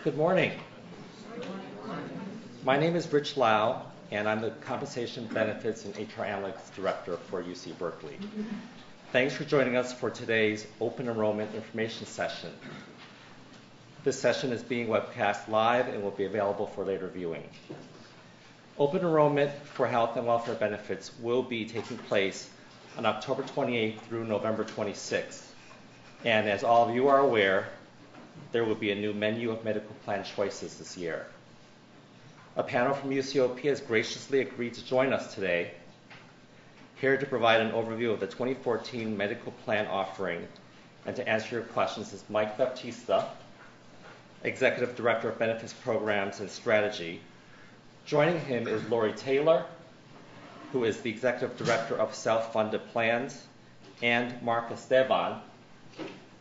Good morning. My name is Rich Lau, and I'm the Compensation Benefits and HR Analytics Director for UC Berkeley. Thanks for joining us for today's Open Enrollment Information Session. This session is being webcast live and will be available for later viewing. Open enrollment for health and welfare benefits will be taking place on October 28th through November 26th. And as all of you are aware, there will be a new menu of medical plan choices this year. A panel from UCOP has graciously agreed to join us today, here to provide an overview of the 2014 medical plan offering and to answer your questions is Mike Baptista, Executive Director of Benefits Programs and Strategy. Joining him is Lori Taylor, who is the Executive Director of Self-Funded Plans, and Mark Esteban,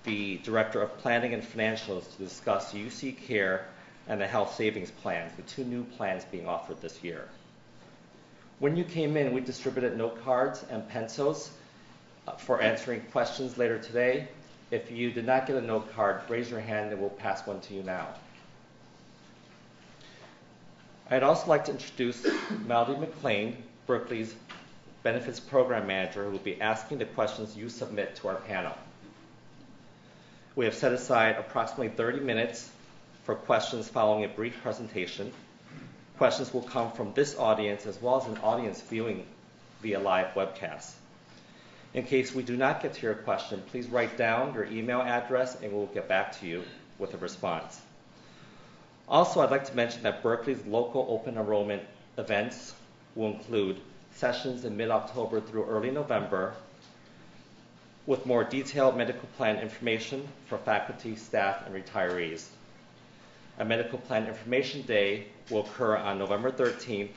the Director of Planning and Financials, to discuss UC Care and the Health Savings Plans, the two new plans being offered this year. When you came in, we distributed note cards and pencils for answering questions later today. If you did not get a note card, raise your hand and we'll pass one to you now. I'd also like to introduce Melody McLean, Berkeley's Benefits Program Manager, who will be asking the questions you submit to our panel. We have set aside approximately 30 minutes for questions following a brief presentation. Questions will come from this audience as well as an audience viewing via live webcast. In case we do not get to your question, please write down your email address and we'll get back to you with a response. Also, I'd like to mention that Berkeley's local open enrollment events will include sessions in mid-October through early November with more detailed medical plan information for faculty, staff, and retirees. A medical plan information day will occur on November 13th,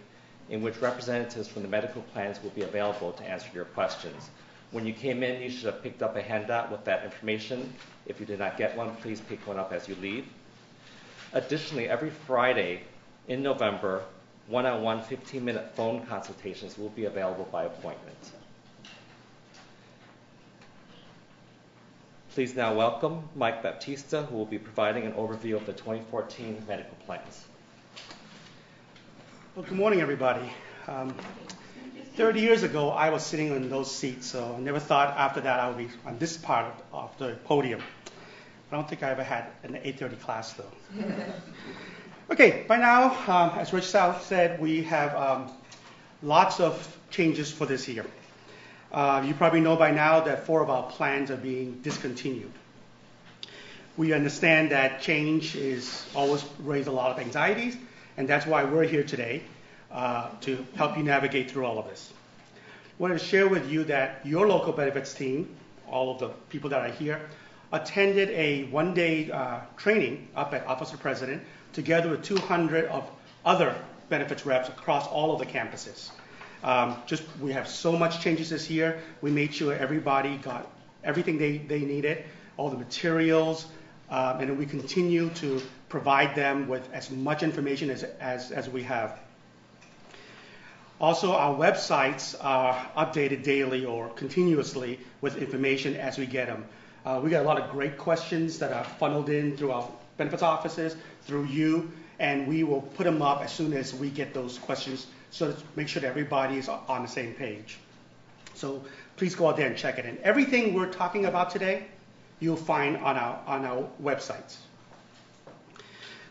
in which representatives from the medical plans will be available to answer your questions. When you came in, you should have picked up a handout with that information. If you did not get one, please pick one up as you leave. Additionally, every Friday in November, one-on-one 15-minute phone consultations will be available by appointment. Please now welcome Mike Baptista, who will be providing an overview of the 2014 medical plans. Well, good morning, everybody. 30 years ago, I was sitting in those seats, so I never thought after that I would be on this part of the podium. I don't think I ever had an 8:30 class, though. Okay, by now, as Rich South said, we have lots of changes for this year. You probably know by now that 4 of our plans are being discontinued. We understand that change is always raise a lot of anxieties, and that's why we're here today to help you navigate through all of this. I wanted to share with you that your local benefits team, all of the people that are here, attended a one-day training up at Office of President together with 200 of other benefits reps across all of the campuses. We have so much changes this year. We made sure everybody got everything they needed, all the materials, and we continue to provide them with as much information as we have. Also, our websites are updated daily or continuously with information as we get them. We got a lot of great questions that are funneled in through our benefits offices, through you, and we will put them up as soon as we get those questions so to make sure that everybody is on the same page. So please go out there and check it in. Everything we're talking about today, you'll find on our websites.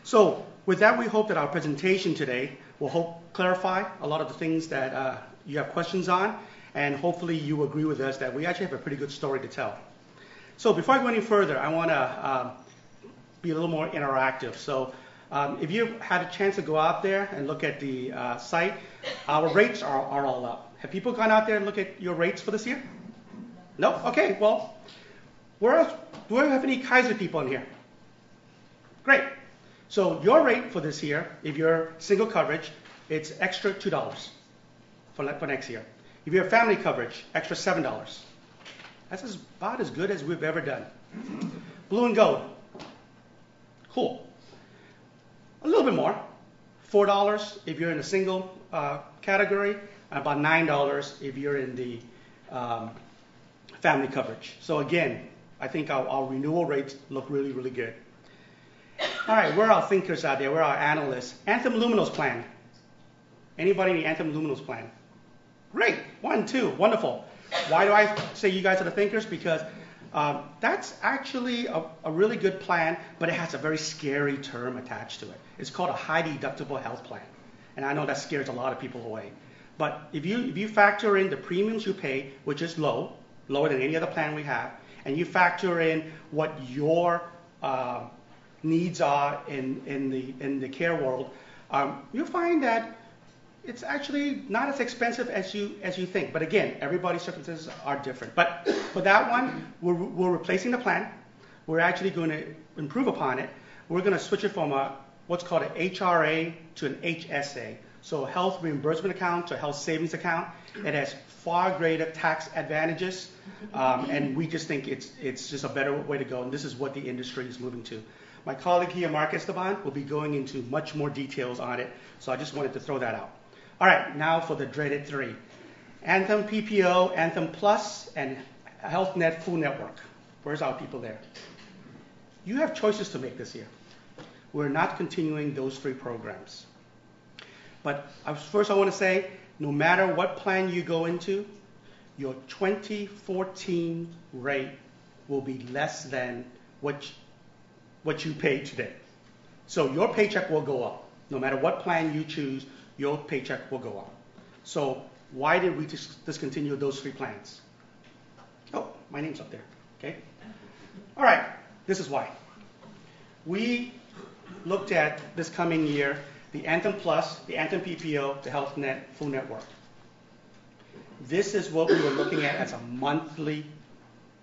So with that, we hope that our presentation today will help clarify a lot of the things that you have questions on, and hopefully you agree with us that we actually have a pretty good story to tell. So before I go any further, I want to be a little more interactive. So if you had a chance to go out there and look at the site, our rates are all up. Have people gone out there and looked at your rates for this year? No? Okay, well, where else? Do we have any Kaiser people in here? Great. So your rate for this year, if you're single coverage, it's extra $2 for next year. If you have family coverage, extra $7. That's about as good as we've ever done. Blue and gold. Cool. A little bit more. $4 if you're in a single category, and about $9 if you're in the family coverage. So again, I think our renewal rates look really, really good. All right, where are our thinkers out there? Where are our analysts? Anthem Luminous plan. Anybody in the Anthem Luminous plan? Great, 1, 2, wonderful. Why do I say you guys are the thinkers? Because that's actually a really good plan, but it has a very scary term attached to it. It's called a high deductible health plan. And I know that scares a lot of people away. But if you factor in the premiums you pay, which is lower than any other plan we have, and you factor in what your needs are in the care world, you'll find that it's actually not as expensive as you think. But again, everybody's circumstances are different. But for that one, we're replacing the plan. We're actually going to improve upon it. We're going to switch it from what's called an HRA to an HSA. So a health reimbursement account to a health savings account. It has far greater tax advantages, and we just think it's just a better way to go. And this is what the industry is moving to. My colleague here, Mark Esteban, will be going into much more details on it. So I just wanted to throw that out. All right, now for the dreaded 3. Anthem PPO, Anthem Plus, and HealthNet Full Network. Where's our people there? You have choices to make this year. We're not continuing those 3 programs. But first I want to say, no matter what plan you go into, your 2014 rate will be less than what you pay today. So your paycheck will go up. No matter what plan you choose, your paycheck will go up. So why did we discontinue those 3 plans? Oh, my name's up there. Okay. All right, this is why. We looked at this coming year, the Anthem Plus, the Anthem PPO, the HealthNet Full Network. This is what we were looking at as a monthly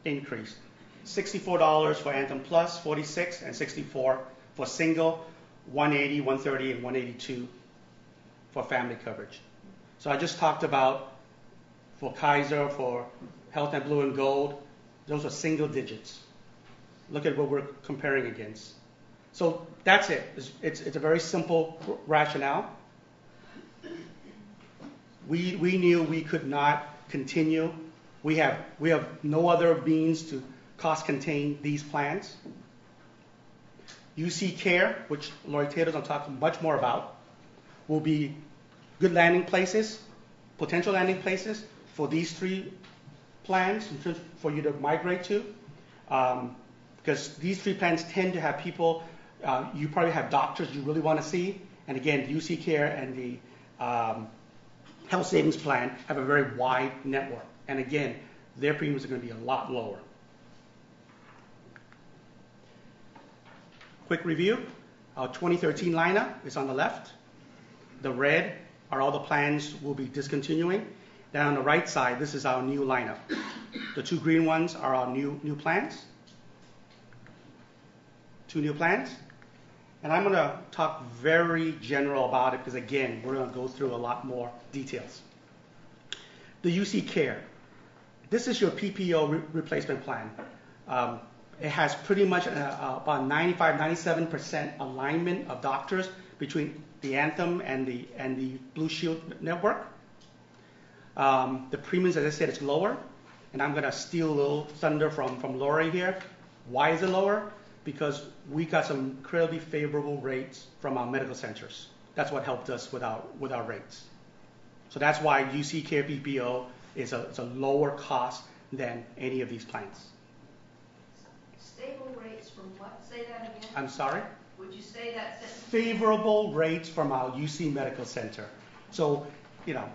increase. $64 for Anthem Plus, $46 and $64 for single, $180, $130, and $182 for family coverage. So I just talked about for Kaiser, for HealthNet Blue and Gold, those are single digits. Look at what we're comparing against. So that's it. It's a very simple rationale. We knew we could not continue. We have no other means to cost contain these plans. UC Care, which Lori Taylor's going to talk much more about, will be good landing places, potential landing places for these 3 plans for you to migrate to. Because these 3 plans tend to have people, you probably have doctors you really want to see. And again, the UC Care and the Health Savings Plan have a very wide network. And again, their premiums are going to be a lot lower. Quick review. Our 2013 lineup is on the left. The red are all the plans we'll be discontinuing. Then on the right side, this is our new lineup. The 2 green ones are our new plans. 2 new plans. And I'm going to talk very general about it because, again, we're going to go through a lot more details. The UC Care. This is your PPO replacement plan. It has pretty much about 95-97% alignment of doctors between the Anthem and the Blue Shield network. The premiums, as I said, is lower. And I'm going to steal a little thunder from Lori here. Why is it lower? Because we got some incredibly favorable rates from our medical centers. That's what helped us with our rates. So that's why UC Care PPO is a lower cost than any of these plans. Stable rates from what? Say that again. I'm sorry? Would you say that sentence? Favorable rates from our UC Medical Center. So,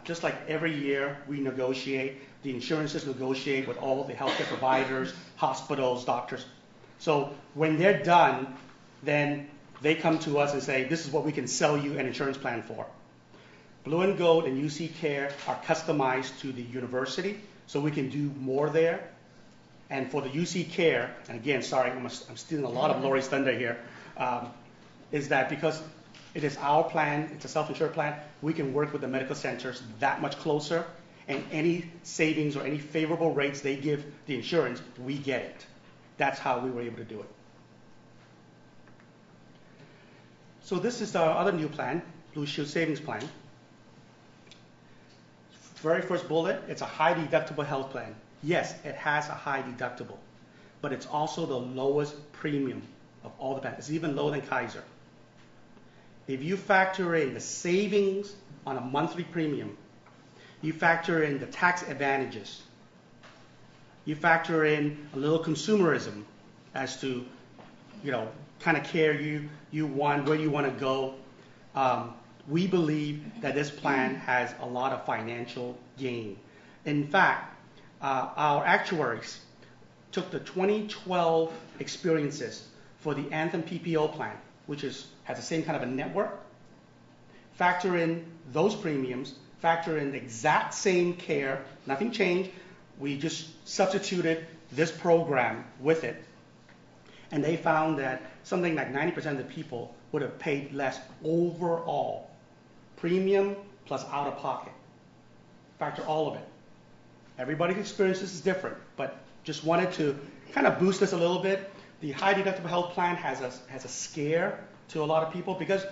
just like every year we negotiate, the insurances negotiate with all the healthcare providers, hospitals, doctors. So when they're done, then they come to us and say, this is what we can sell you an insurance plan for. Blue and Gold and UC Care are customized to the university, so we can do more there. And for the UC Care, and again, sorry, I'm stealing a lot of Lori's thunder here, is that because it is our plan, it's a self-insured plan, we can work with the medical centers that much closer, and any savings or any favorable rates they give the insurance, we get it. That's how we were able to do it. So this is our other new plan, Blue Shield Savings Plan. Very first bullet, it's a high deductible health plan. Yes, it has a high deductible, but it's also the lowest premium of all the plans. It's even lower than Kaiser. If you factor in the savings on a monthly premium, you factor in the tax advantages, you factor in a little consumerism as to, kind of care you want, where you want to go. We believe that this plan has a lot of financial gain. In fact, our actuaries took the 2012 experiences for the Anthem PPO plan, which has the same kind of a network, factor in those premiums, factor in the exact same care, nothing changed. We just substituted this program with it. And they found that something like 90% of the people would have paid less overall, premium plus out of pocket. Factor all of it. Everybody's experience is different, but just wanted to kind of boost this a little bit. The high deductible health plan has a scare to a lot of people because,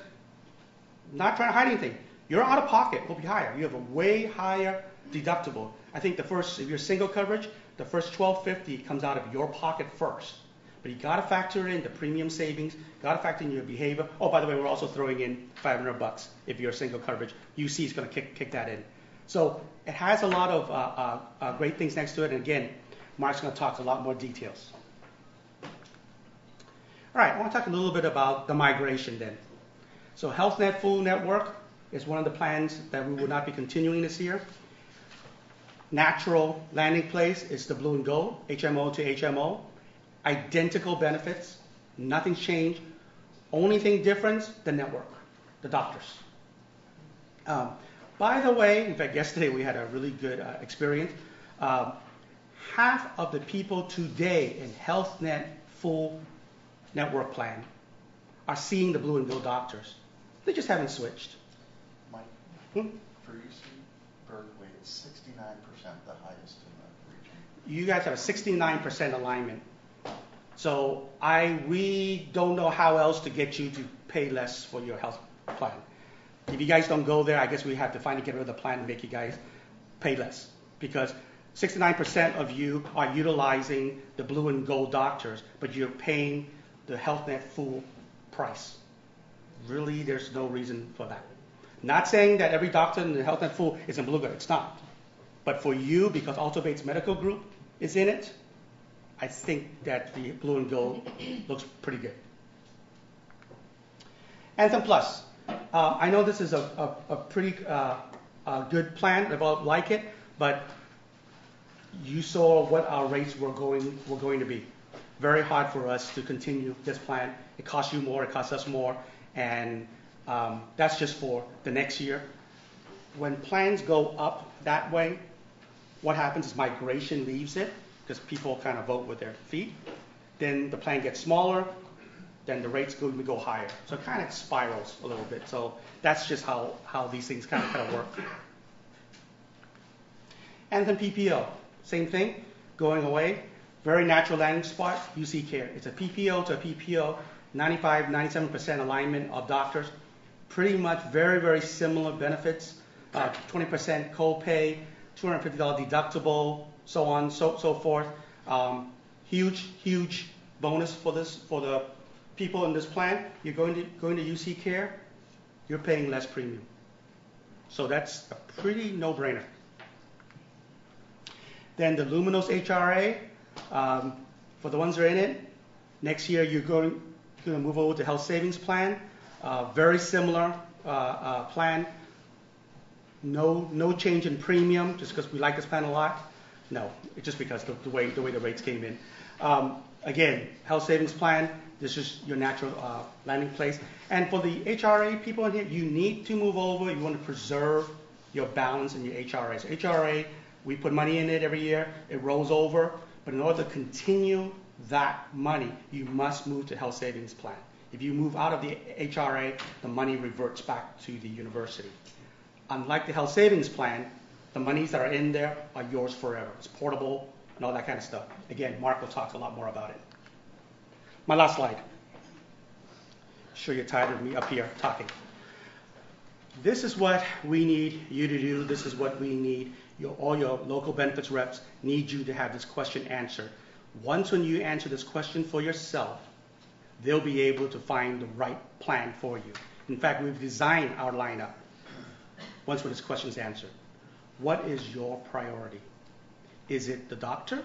not trying to hide anything, your out of pocket will be higher. You have a way higher deductible. I think if you're single coverage, the first $1,250 comes out of your pocket first. But you got to factor in the premium savings, got to factor in your behavior. Oh, by the way, we're also throwing in $500 if you're single coverage. UC is going to kick that in. So it has a lot of great things next to it. And again, Mark's going to talk a lot more details. All right, I want to talk a little bit about the migration then. So HealthNet Full Network is one of the plans that we will not be continuing this year. Natural landing place is the blue and gold, HMO to HMO. Identical benefits, nothing's changed. Only thing different, the network, the doctors. By the way, in fact, yesterday we had a really good experience. Half of the people today in HealthNet Full Network plan are seeing the blue and gold doctors. They just haven't switched. Mike, for UC Berkeley, it's 69%, the highest in the region. You guys have a 69% alignment. So we don't know how else to get you to pay less for your health plan. If you guys don't go there, I guess we have to finally get rid of the plan and make you guys pay less. Because 69% of you are utilizing the blue and gold doctors, but you're paying the HealthNet full price. Really, there's no reason for that. Not saying that every doctor in the HealthNet full is in blue and gold. It's not. But for you, because Alto Bates Medical Group is in it, I think that the blue and gold looks pretty good. Anthem Plus. I know this is a pretty good plan. I like it, but you saw what our rates were going to be. Very hard for us to continue this plan. It costs you more. It costs us more, and that's just for the next year. When plans go up that way, what happens is migration leaves it, because people kind of vote with their feet. Then the plan gets smaller, then the rates go higher. So it kind of spirals a little bit. So that's just how these things kind of work. Anthem PPO, same thing, going away. Very natural landing spot, UC Care. It's a PPO to a PPO, 95, 97% alignment of doctors. Pretty much very, very similar benefits. 20% copay, $250 deductible, so on, so forth. Huge bonus for the people in this plan. You're going to UC Care, you're paying less premium. So that's a pretty no-brainer. Then the Luminos HRA, for the ones that are in it, next year you're going to move over to Health Savings Plan. Very similar plan. No change in premium, just because we like this plan a lot. No, it's just because the way the rates came in. Again, Health Savings Plan, this is your natural landing place. And for the HRA people in here, you need to move over. You want to preserve your balance in your HRA. So HRA, we put money in it every year. It rolls over. But in order to continue that money, you must move to Health Savings Plan. If you move out of the HRA, the money reverts back to the university. Unlike the Health Savings Plan, the monies that are in there are yours forever. It's portable and all that kind of stuff. Again, Mark will talk a lot more about it. My last slide. I'm sure you're tired of me up here talking. This is what we need you to do. This is what we need. All your local benefits reps need you to have this question answered. Once when you answer this question for yourself, they'll be able to find the right plan for you. In fact, we've designed our lineup once this question is answered. What is your priority? Is it the doctor?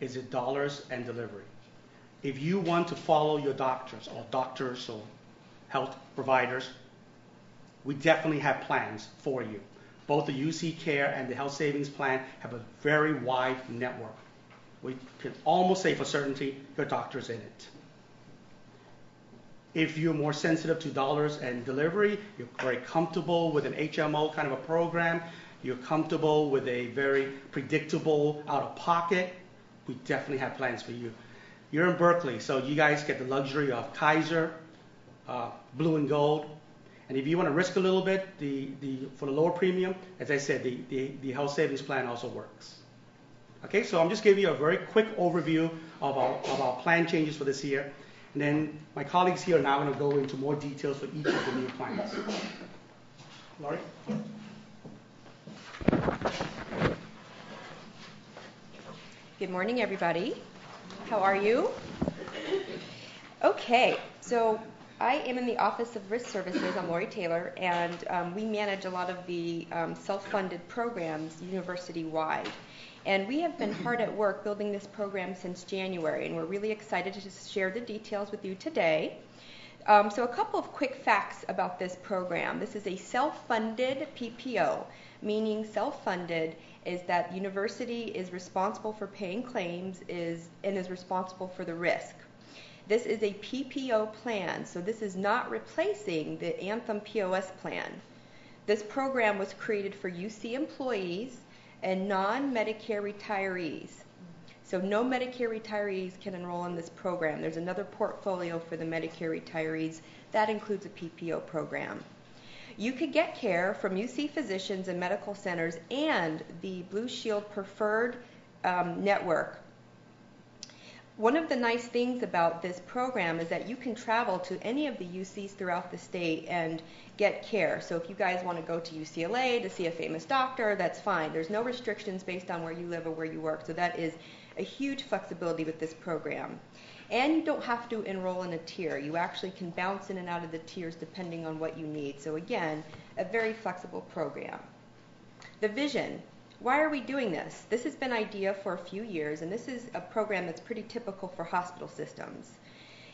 Is it dollars and delivery? If you want to follow your doctors or health providers, we definitely have plans for you. Both the UC Care and the Health Savings Plan have a very wide network. We can almost say for certainty your doctor's in it. If you're more sensitive to dollars and delivery, you're very comfortable with an HMO kind of a program, you're comfortable with a very predictable out-of-pocket, we definitely have plans for you. You're in Berkeley, so you guys get the luxury of Kaiser, Blue and Gold. And if you want to risk a little bit for the lower premium, as I said, the Health Savings Plan also works. Okay, so I'm just giving you a very quick overview of our plan changes for this year. And then my colleagues here are now going to go into more details for each of the new plans. Laurie? Good morning, everybody. How are you? Okay, so I am in the Office of Risk Services. I'm Lori Taylor, and we manage a lot of the self-funded programs university-wide. And we have been hard at work building this program since January, and we're really excited to share the details with you today. So a couple of quick facts about this program. This is a self-funded PPO, meaning self-funded is that university is responsible for paying claims and is responsible for the risk. This is a PPO plan, so this is not replacing the Anthem POS plan. This program was created for UC employees and non-Medicare retirees. So no Medicare retirees can enroll in this program. There's another portfolio for the Medicare retirees. That includes a PPO program. You could get care from UC physicians and medical centers and the Blue Shield Preferred network. One of the nice things about this program is that you can travel to any of the UCs throughout the state and get care. So if you guys want to go to UCLA to see a famous doctor, that's fine. There's no restrictions based on where you live or where you work. So that is a huge flexibility with this program. And you don't have to enroll in a tier. You actually can bounce in and out of the tiers depending on what you need. So again, a very flexible program. The vision. Why are we doing this? This has been idea for a few years, and this is a program that's pretty typical for hospital systems.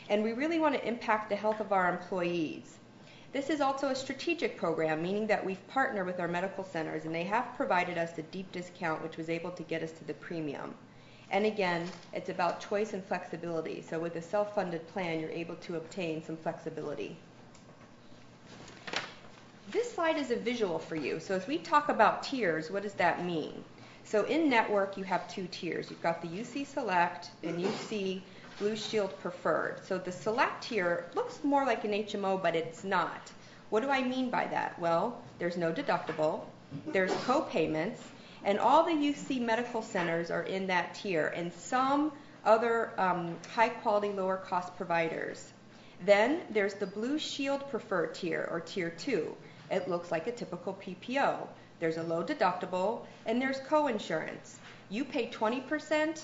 And we really want to impact the health of our employees. This is also a strategic program, meaning that we've partnered with our medical centers, and they have provided us a deep discount, which was able to get us to the premium. And again, it's about choice and flexibility. So with a self-funded plan, you're able to obtain some flexibility. This slide is a visual for you. So as we talk about tiers, what does that mean? So in network, you have two tiers. You've got the UC Select and UC Blue Shield Preferred. So the Select tier looks more like an HMO, but it's not. What do I mean by that? Well, there's no deductible, there's co-payments, and all the UC medical centers are in that tier, and some other high-quality, lower-cost providers. Then there's the Blue Shield Preferred tier, or Tier 2. It looks like a typical PPO. There's a low deductible, and there's co-insurance. You pay 20%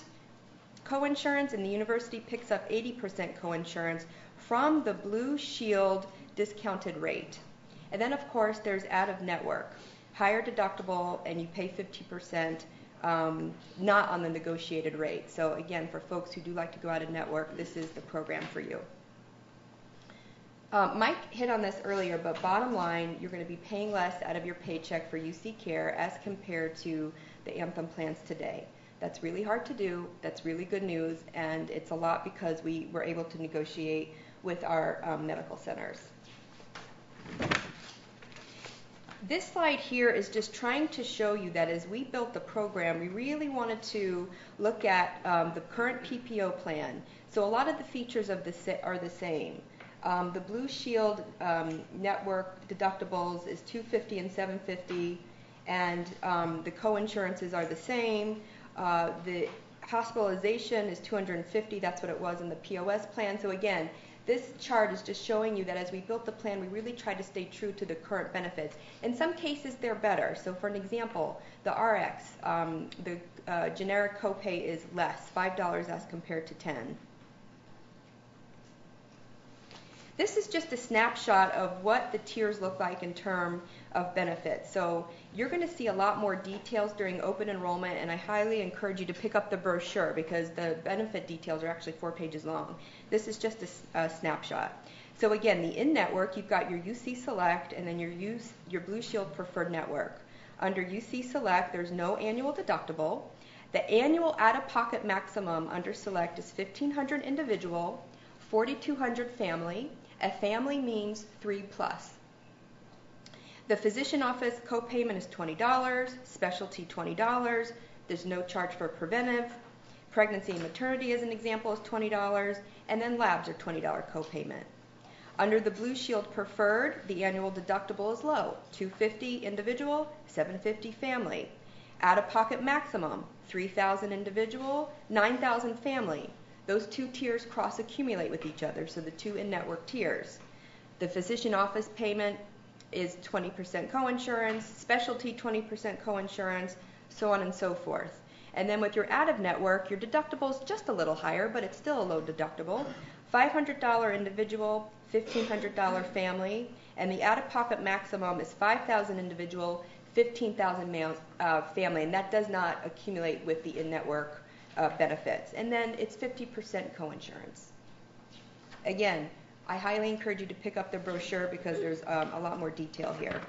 co-insurance, and the university picks up 80% co-insurance from the Blue Shield discounted rate. And then, of course, there's out-of-network. Higher deductible, and you pay 50%, not on the negotiated rate. So again, for folks who do like to go out of network, this is the program for you. Mike hit on this earlier, but bottom line, you're going to be paying less out of your paycheck for UC Care as compared to the Anthem plans today. That's really hard to do. That's really good news, and it's a lot because we were able to negotiate with our medical centers. This slide here is just trying to show you that as we built the program, we really wanted to look at the current PPO plan. So a lot of the features of this are the same. The Blue Shield network deductibles is $250 and $750, and the co-insurances are the same. The hospitalization is $250. That's what it was in the POS plan. So again, this chart is just showing you that as we built the plan, we really tried to stay true to the current benefits. In some cases, they're better. So for an example, the RX, the generic copay is less, $5 as compared to $10. This is just a snapshot of what the tiers look like in terms of benefits. So you're going to see a lot more details during open enrollment, and I highly encourage you to pick up the brochure because the benefit details are actually 4 pages long. This is just a snapshot. So again, the in-network, you've got your UC Select and then your Blue Shield Preferred Network. Under UC Select, there's no annual deductible. The annual out-of-pocket maximum under Select is $1,500 individual, $4,200 family. A family means 3+. The physician office copayment is $20, specialty $20. There's no charge for preventive. Pregnancy and maternity, as an example, is $20, and then labs are $20 copayment. Under the Blue Shield Preferred, the annual deductible is low, $250 individual, $750 family. Out-of-pocket maximum, $3,000 individual, $9,000 family. Those 2 tiers cross-accumulate with each other, so the 2 in-network tiers. The physician office payment is 20% coinsurance, specialty 20% coinsurance, so on and so forth. And then with your out-of-network, your deductible is just a little higher, but it's still a low deductible. $500 individual, $1,500 family, and the out-of-pocket maximum is $5,000 individual, $15,000 family, and that does not accumulate with the in-network benefits. And then it's 50% coinsurance. Again, I highly encourage you to pick up the brochure because there's a lot more detail here.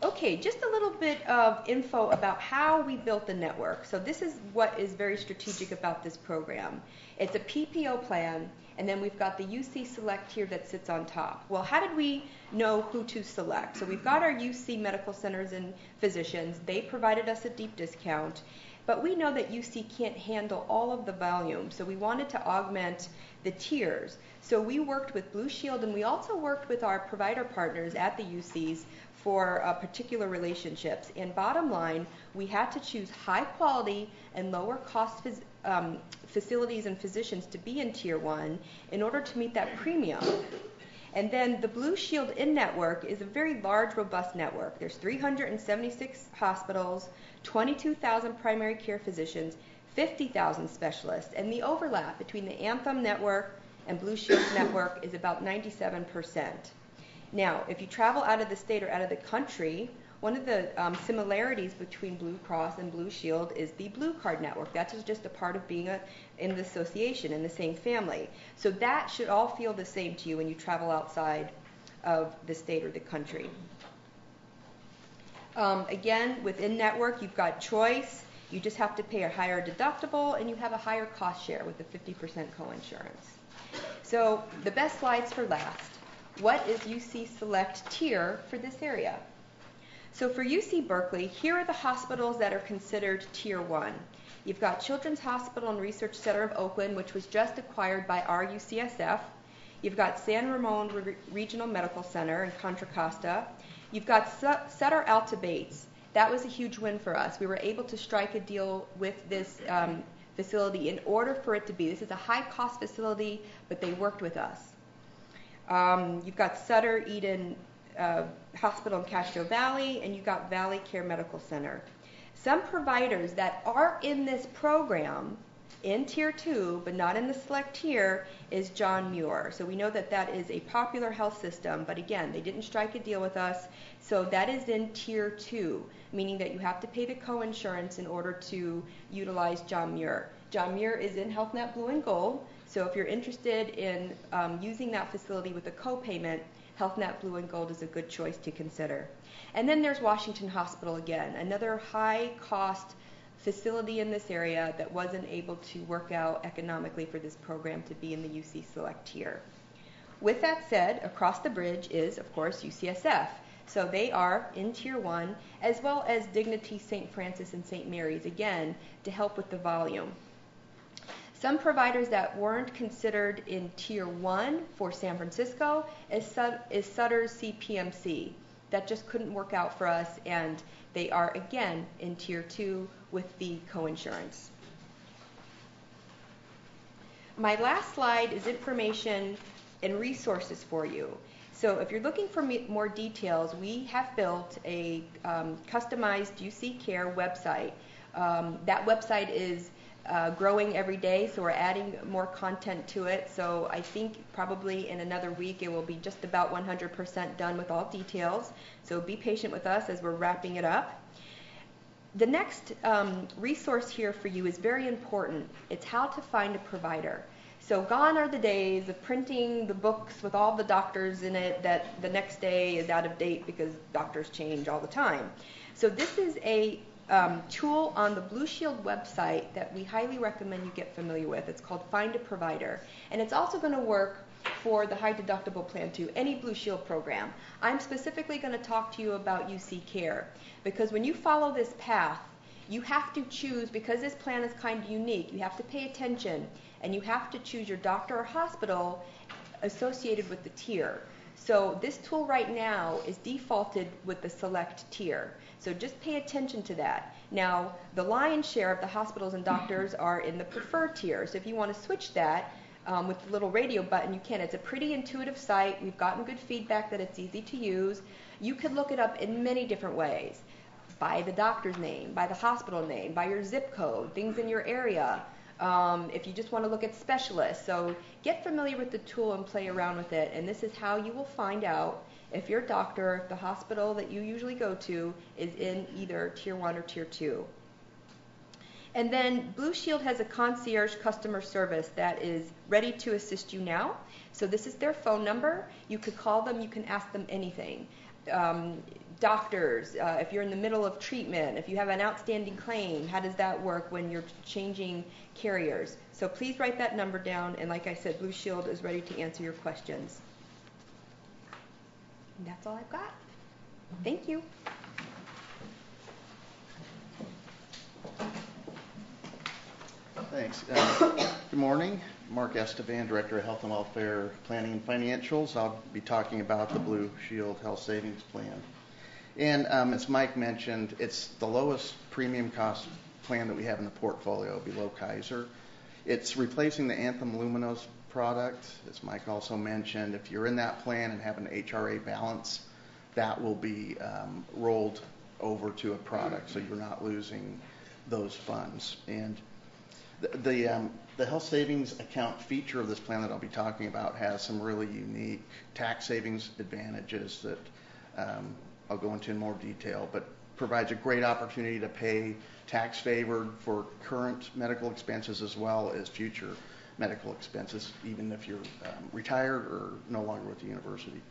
Okay, just a little bit of info about how we built the network. So this is what is very strategic about this program. It's a PPO plan, and then we've got the UC Select tier that sits on top. Well, how did we know who to select? So we've got our UC medical centers and physicians. They provided us a deep discount, but we know that UC can't handle all of the volume, so we wanted to augment the tiers. So we worked with Blue Shield, and we also worked with our provider partners at the UCs for particular relationships. And bottom line, we had to choose high quality and lower cost facilities and physicians to be in Tier 1 in order to meet that premium. And then the Blue Shield in-network is a very large, robust network. There's 376 hospitals, 22,000 primary care physicians, 50,000 specialists, and the overlap between the Anthem network and Blue Shield's network is about 97%. Now, if you travel out of the state or out of the country, one of the similarities between Blue Cross and Blue Shield is the Blue Card network. That's just a part of being in the association, in the same family. So that should all feel the same to you when you travel outside of the state or the country. Again, within network, you've got choice. You just have to pay a higher deductible, and you have a higher cost share with the 50% coinsurance. So the best slides for last. What is UC Select tier for this area? So for UC Berkeley, here are the hospitals that are considered Tier 1. You've got Children's Hospital and Research Center of Oakland, which was just acquired by our UCSF. You've got San Ramon Regional Medical Center in Contra Costa. You've got Sutter Alta Bates. That was a huge win for us. We were able to strike a deal with this facility in order for it to be. This is a high-cost facility, but they worked with us. You've got Sutter Eden Hospital in Castro Valley, and you've got Valley Care Medical Center. Some providers that are in this program in Tier 2, but not in the Select tier, is John Muir. So we know that that is a popular health system, but again, they didn't strike a deal with us. So that is in Tier 2, meaning that you have to pay the coinsurance in order to utilize John Muir. John Muir is in Health Net Blue and Gold, so if you're interested in using that facility with a copayment, Health Net Blue and Gold is a good choice to consider. And then there's Washington Hospital again, another high-cost facility in this area that wasn't able to work out economically for this program to be in the UC Select tier. With that said, across the bridge is, of course, UCSF. So they are in Tier 1, as well as Dignity St. Francis and St. Mary's, again, to help with the volume. Some providers that weren't considered in Tier 1 for San Francisco is Sutter's CPMC. That just couldn't work out for us, and they are, again, in Tier 2 with the coinsurance. My last slide is information and resources for you. So if you're looking for more details, we have built a customized UC Care website. That website is growing every day, so we're adding more content to it. So I think probably in another week it will be just about 100% done with all details. So be patient with us as we're wrapping it up. The next resource here for you is very important. It's how to find a provider. So gone are the days of printing the books with all the doctors in it that the next day is out of date because doctors change all the time. So this is a tool on the Blue Shield website that we highly recommend you get familiar with. It's called Find a Provider. And it's also going to work for the high deductible plan too, any Blue Shield program. I'm specifically going to talk to you about UC Care because when you follow this path, you have to choose, because this plan is kind of unique, you have to pay attention and you have to choose your doctor or hospital associated with the tier. So this tool right now is defaulted with the select tier. So just pay attention to that. Now, the lion's share of the hospitals and doctors are in the preferred tier. So if you want to switch that with the little radio button, you can. It's a pretty intuitive site. We've gotten good feedback that it's easy to use. You can look it up in many different ways. By the doctor's name, by the hospital name, by your zip code, things in your area. If you just want to look at specialists. So get familiar with the tool and play around with it. And this is how you will find out if your doctor, if the hospital that you usually go to, is in either Tier 1 or Tier 2. And then Blue Shield has a concierge customer service that is ready to assist you now. So this is their phone number. You could call them. You can ask them anything. Doctors, if you're in the middle of treatment, if you have an outstanding claim, how does that work when you're changing carriers? So please write that number down, and like I said, Blue Shield is ready to answer your questions. And that's all I've got. Thank you. Thanks. Good morning. Mark Esteban, Director of Health and Welfare Planning and Financials. I'll be talking about the Blue Shield Health Savings Plan. And as Mike mentioned, it's the lowest premium cost plan that we have in the portfolio, below Kaiser. It's replacing the Anthem Luminos product. As Mike also mentioned, if you're in that plan and have an HRA balance, that will be rolled over to a product, so you're not losing those funds. And the health savings account feature of this plan that I'll be talking about has some really unique tax savings advantages that I'll go into in more detail, but provides a great opportunity to pay tax favored for current medical expenses as well as future medical expenses, even if you're retired or no longer with the university.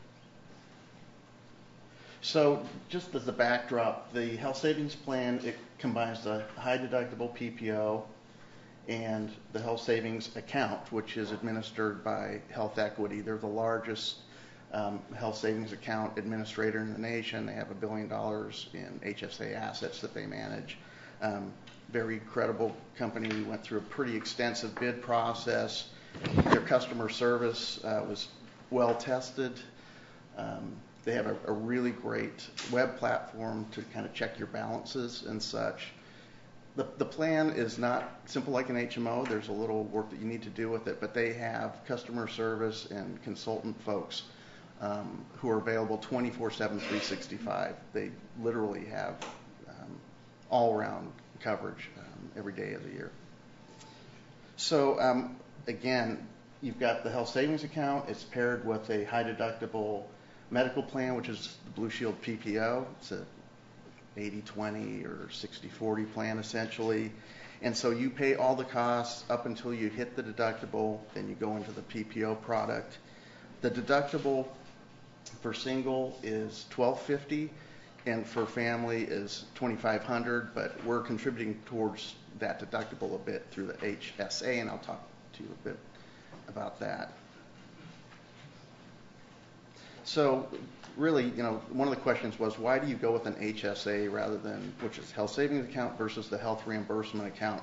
So just as a backdrop, the health savings plan, it combines the high deductible PPO and the health savings account, which is administered by Health Equity. They're the largest health savings account administrator in the nation. They have $1 billion in HSA assets that they manage. Very credible company. We went through a pretty extensive bid process. Their customer service was well tested. They have a really great web platform to kind of check your balances and such. The plan is not simple like an HMO. There's a little work that you need to do with it, but they have customer service and consultant folks who are available 24/7, 365. They literally have all-around coverage every day of the year. So again, you've got the health savings account. It's paired with a high deductible medical plan, which is the Blue Shield PPO. It's a 80-20 or 60-40 plan essentially. And so you pay all the costs up until you hit the deductible, then you go into the PPO product. The deductible for single is $1,250 and for family is $2,500, but we're contributing towards that deductible a bit through the HSA, and I'll talk to you a bit about that. So really, one of the questions was, why do you go with an HSA rather than, which is health savings account versus the health reimbursement account?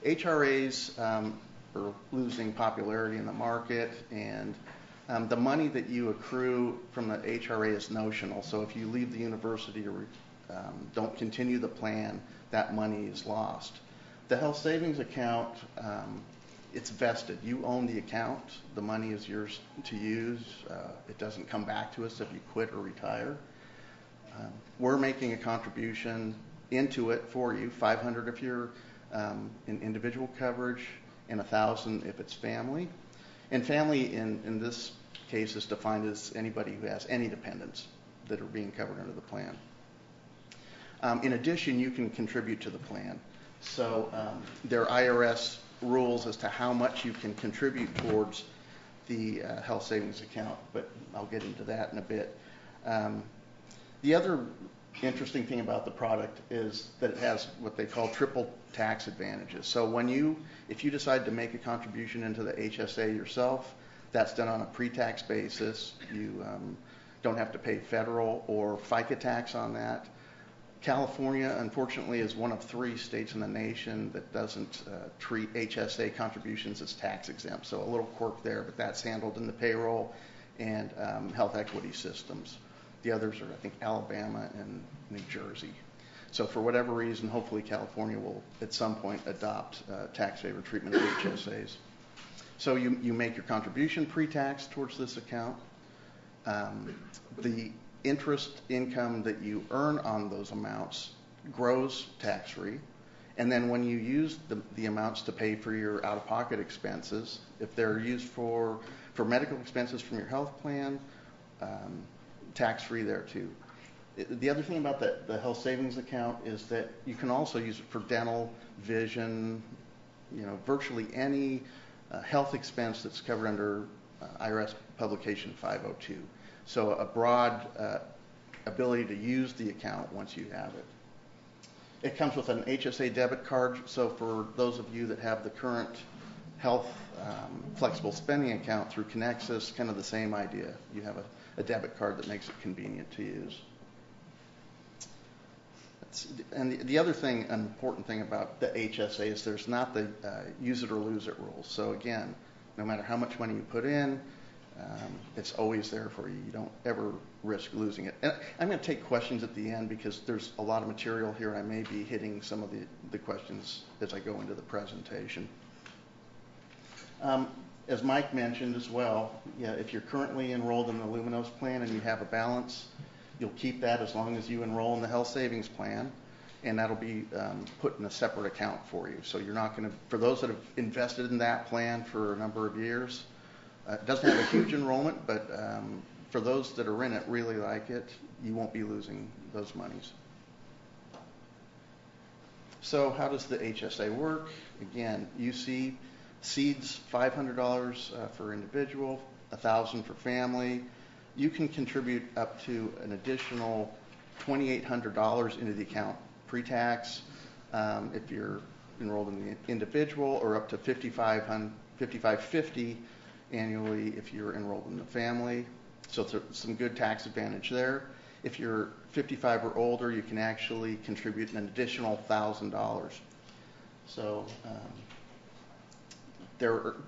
HRAs are losing popularity in the market, and the money that you accrue from the HRA is notional. So if you leave the university or don't continue the plan, that money is lost. The health savings account, it's vested. You own the account. The money is yours to use. It doesn't come back to us if you quit or retire. We're making a contribution into it for you, $500 if you're in individual coverage and $1,000 if it's family. And family in this case is defined as anybody who has any dependents that are being covered under the plan. In addition, you can contribute to the plan. So there are IRS rules as to how much you can contribute towards the health savings account, but I'll get into that in a bit. The other interesting thing about the product is that it has what they call triple tax advantages. So if you decide to make a contribution into the HSA yourself, that's done on a pre-tax basis. You don't have to pay federal or FICA tax on that. California, unfortunately, is one of 3 states in the nation that doesn't treat HSA contributions as tax exempt. So a little quirk there, but that's handled in the payroll and health equity systems. The others are, I think, Alabama and New Jersey. So for whatever reason, hopefully California will at some point adopt tax favor treatment of HSAs. So you make your contribution pre-tax towards this account. The interest income that you earn on those amounts grows tax-free. And then when you use the amounts to pay for your out-of-pocket expenses, if they're used for medical expenses from your health plan, tax-free there too. The other thing about the health savings account is that you can also use it for dental, vision, virtually any health expense that's covered under IRS Publication 502. So a broad ability to use the account once you have it. It comes with an HSA debit card. So for those of you that have the current health flexible spending account through Connexus, kind of the same idea. You have a debit card that makes it convenient to use. And the other thing, an important thing about the HSA is there's not the use it or lose it rules. So again, no matter how much money you put in, it's always there for you. You don't ever risk losing it. And I'm going to take questions at the end because there's a lot of material here. I may be hitting some of the questions as I go into the presentation. As Mike mentioned as well, if you're currently enrolled in the Luminos plan and you have a balance, you'll keep that as long as you enroll in the health savings plan, and that'll be put in a separate account for you. So you're not going to, for those that have invested in that plan for a number of years, it doesn't have a huge enrollment, but for those that are in it, really like it, you won't be losing those monies. So how does the HSA work? Again, UC seeds $500 for individual, $1,000 for family. You can contribute up to an additional $2,800 into the account pre-tax if you're enrolled in the individual, or up to $5,550 annually if you're enrolled in the family. So it's some good tax advantage there. If you're 55 or older, you can actually contribute an additional $1,000. So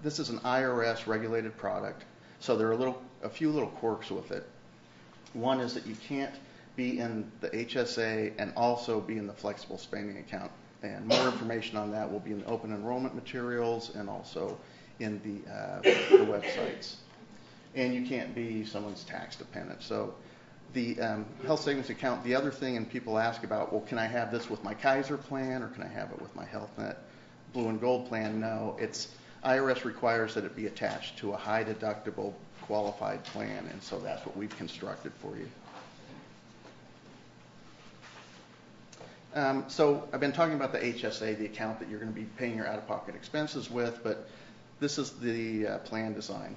this is an IRS regulated product. So there are a few little quirks with it. One is that you can't be in the HSA and also be in the flexible spending account. And more information on that will be in the open enrollment materials and also in the websites. And you can't be someone's tax dependent. So the health savings account, the other thing, and people ask about, well, can I have this with my Kaiser plan or can I have it with my HealthNet Blue and Gold plan? No, IRS requires that it be attached to a high deductible qualified plan, and so that's what we've constructed for you. So I've been talking about the HSA, the account that you're going to be paying your out-of-pocket expenses with, but this is the plan design.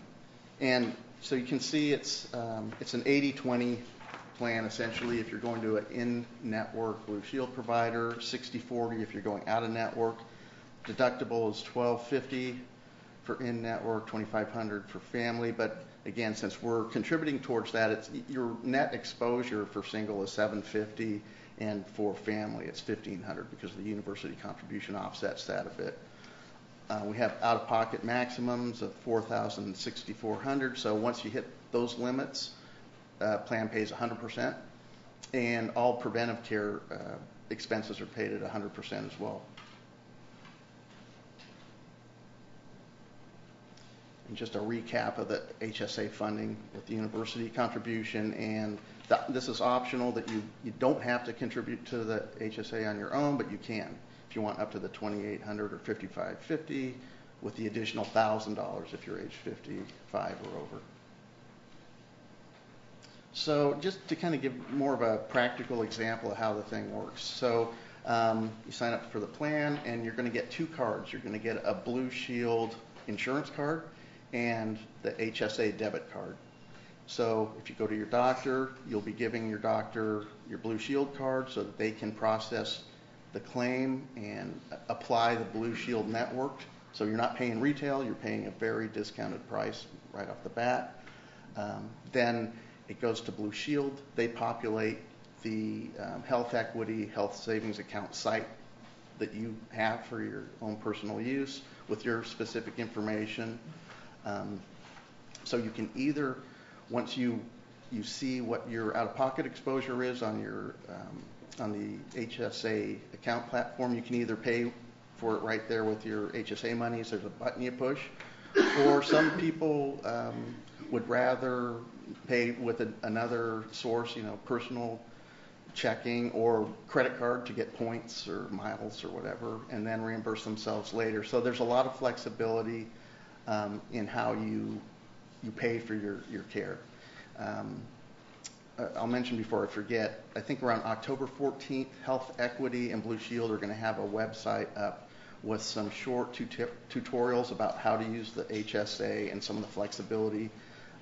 And so you can see it's an 80-20 plan, essentially, if you're going to an in-network Blue Shield provider, 60-40 if you're going out-of-network. Deductible is $1,250 for in-network, $2,500 for family. But again, since we're contributing towards that, your net exposure for single is $750, and for family it's $1,500 because the university contribution offsets that a bit. We have out-of-pocket maximums of $4,000 and $6,400. So once you hit those limits, plan pays 100%, and all preventive care expenses are paid at 100% as well. And just a recap of the HSA funding with the university contribution, and this is optional, that you don't have to contribute to the HSA on your own, but you can. if you want up to the $2,800 or $5,550, with the additional $1,000 if you're age 55 or over. So just to kind of give more of a practical example of how the thing works. So you sign up for the plan, and you're going to get 2 cards. You're going to get a Blue Shield insurance card and the HSA debit card. So if you go to your doctor, you'll be giving your doctor your Blue Shield card so that they can process the claim and apply the Blue Shield network. So you're not paying retail, you're paying a very discounted price right off the bat. Then it goes to Blue Shield. They populate the health equity, health savings account site that you have for your own personal use with your specific information. So you can either, once you see what your out-of-pocket exposure is on your on the HSA account platform, you can either pay for it right there with your HSA monies. There's a button you push, or some people would rather pay with another source, personal checking or credit card to get points or miles or whatever, and then reimburse themselves later. So there's a lot of flexibility in how you pay for your care. I'll mention before I forget, I think around October 14th, Health Equity and Blue Shield are going to have a website up with some short tutorials about how to use the HSA and some of the flexibility.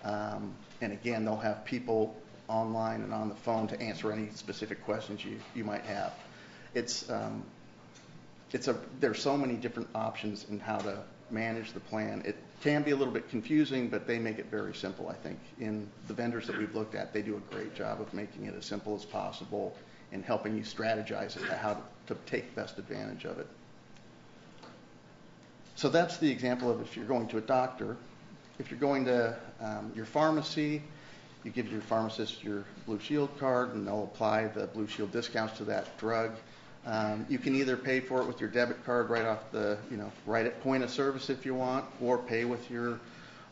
And again, they'll have people online and on the phone to answer any specific questions you might have. There's so many different options in how to manage the plan. It can be a little bit confusing, but they make it very simple, I think. In the vendors that we've looked at, they do a great job of making it as simple as possible and helping you strategize as to how to take best advantage of it. So that's the example of if you're going to a doctor. If you're going to your pharmacy, you give your pharmacist your Blue Shield card, and they'll apply the Blue Shield discounts to that drug. You can either pay for it with your debit card right off right at point of service if you want, or pay with your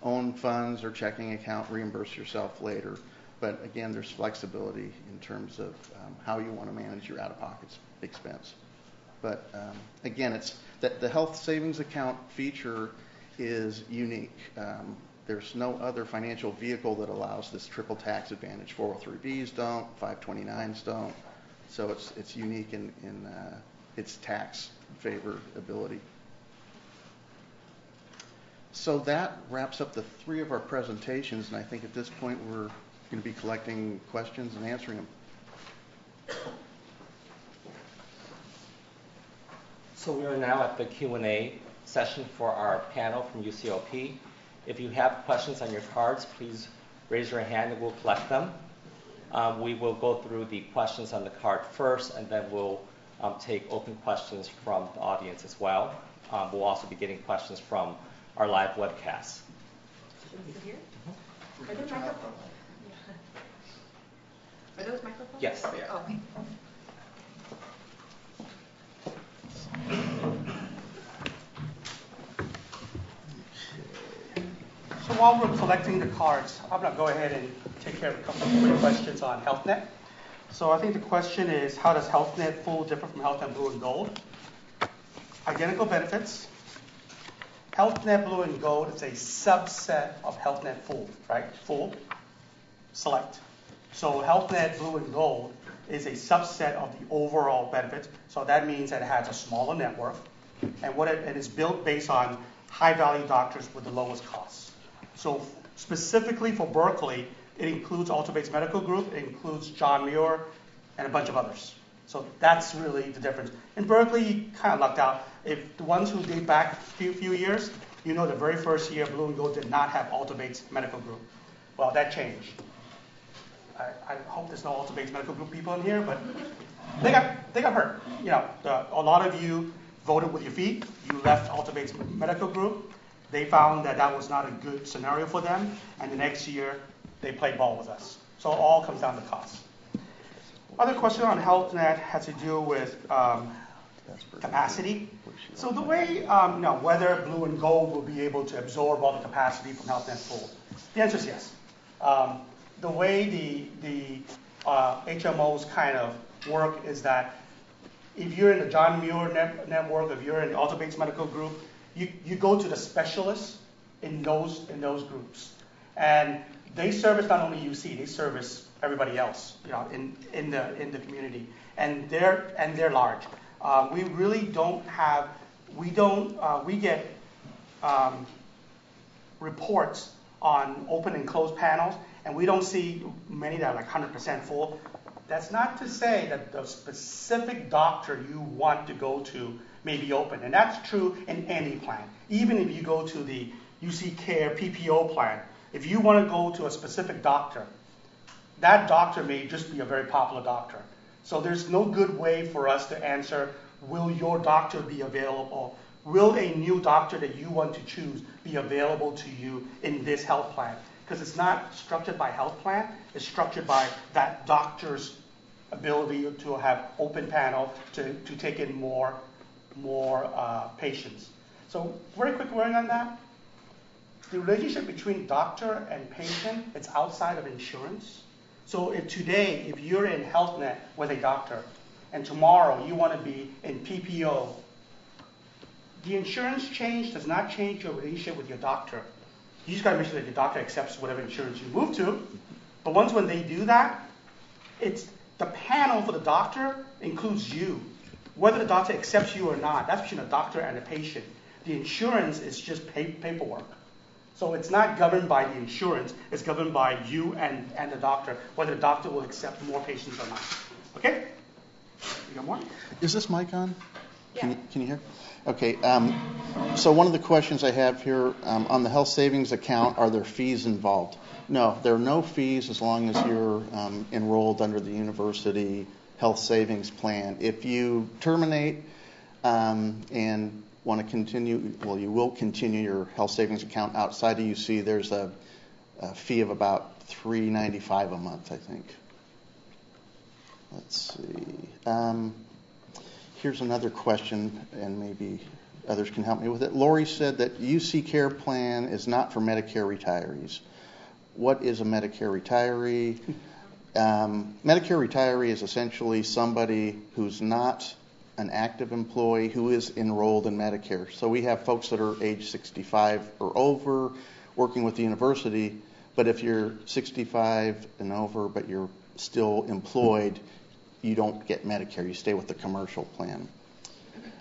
own funds or checking account, reimburse yourself later. But again, there's flexibility in terms of how you want to manage your out-of-pocket expense. But again, it's that the health savings account feature is unique. There's no other financial vehicle that allows this triple tax advantage. 403Bs don't, 529s don't. So it's unique in its tax favorability. So that wraps up the 3 of our presentations, and I think at this point we're going to be collecting questions and answering them. So we are now at the Q&A session for our panel from UCOP. If you have questions on your cards, please raise your hand and we'll collect them. We will go through the questions on the card first, and then we'll take open questions from the audience as well. We'll also be getting questions from our live webcast. Here? Are there microphones? Are those microphones? Yes, they are. Oh, okay. So while we're collecting the cards, I'm going to go ahead and take care of a couple of quick questions on HealthNet. So I think the question is, how does HealthNet Full differ from HealthNet Blue and Gold? Identical benefits. HealthNet Blue and Gold is a subset of HealthNet Full, right? Full, select. So HealthNet Blue and Gold is a subset of the overall benefits. So that means that it has a smaller network, and it is built based on high-value doctors with the lowest costs. So specifically for Berkeley, it includes Altabates Medical Group, it includes John Muir, and a bunch of others. So that's really the difference. In Berkeley, you kind of lucked out. If the ones who date back a few years, the very first year Blue and Gold did not have Altabates Medical Group. Well, that changed. I hope there's no Altabates Medical Group people in here, but they got hurt. A lot of you voted with your feet. You left Altabates Medical Group. They found that was not a good scenario for them, and the next year they played ball with us. So it all comes down to cost. Other question on HealthNet has to do with capacity. So the way, whether Blue and Gold will be able to absorb all the capacity from HealthNet Full, the answer is yes. The way the HMOs kind of work is that if you're in the John Muir network, if you're in the Alto-Bates Medical Group, you go to the specialists in those groups. And they service not only UC, they service everybody else, in the community. And they're large. We really don't have, we get reports on open and closed panels, and we don't see many that are like 100% full. That's not to say that the specific doctor you want to go to may be open, and that's true in any plan. Even if you go to the UC Care PPO plan, if you want to go to a specific doctor, that doctor may just be a very popular doctor. So there's no good way for us to answer, will your doctor be available? Will a new doctor that you want to choose be available to you in this health plan? Because it's not structured by health plan, it's structured by that doctor's ability to have open panel to take in more patients. So very quick word on that. The relationship between doctor and patient, it's outside of insurance. So if you're in HealthNet with a doctor, and tomorrow you want to be in PPO, the insurance change does not change your relationship with your doctor. You just got to make sure that your doctor accepts whatever insurance you move to. But when they do that, it's the panel for the doctor includes you. Whether the doctor accepts you or not, that's between a doctor and a patient. The insurance is just paperwork. So it's not governed by the insurance, it's governed by you and the doctor, whether the doctor will accept more patients or not. Okay? You got more? Is this mic on? Yeah. Can you hear? Okay. So one of the questions I have here, on the health savings account, are there fees involved? No, there are no fees as long as you're enrolled under the university health savings plan. If you terminate and want to continue, well, you will continue your health savings account outside of UC, there's a fee of about $3.95 a month, I think. Let's see. Here's another question, and maybe others can help me with it. Lori said that UC Care Plan is not for Medicare retirees. What is a Medicare retiree? Medicare retiree is essentially somebody who's not an active employee who is enrolled in Medicare. So we have folks that are age 65 or over working with the university, but if you're 65 and over but you're still employed, you don't get Medicare. You stay with the commercial plan.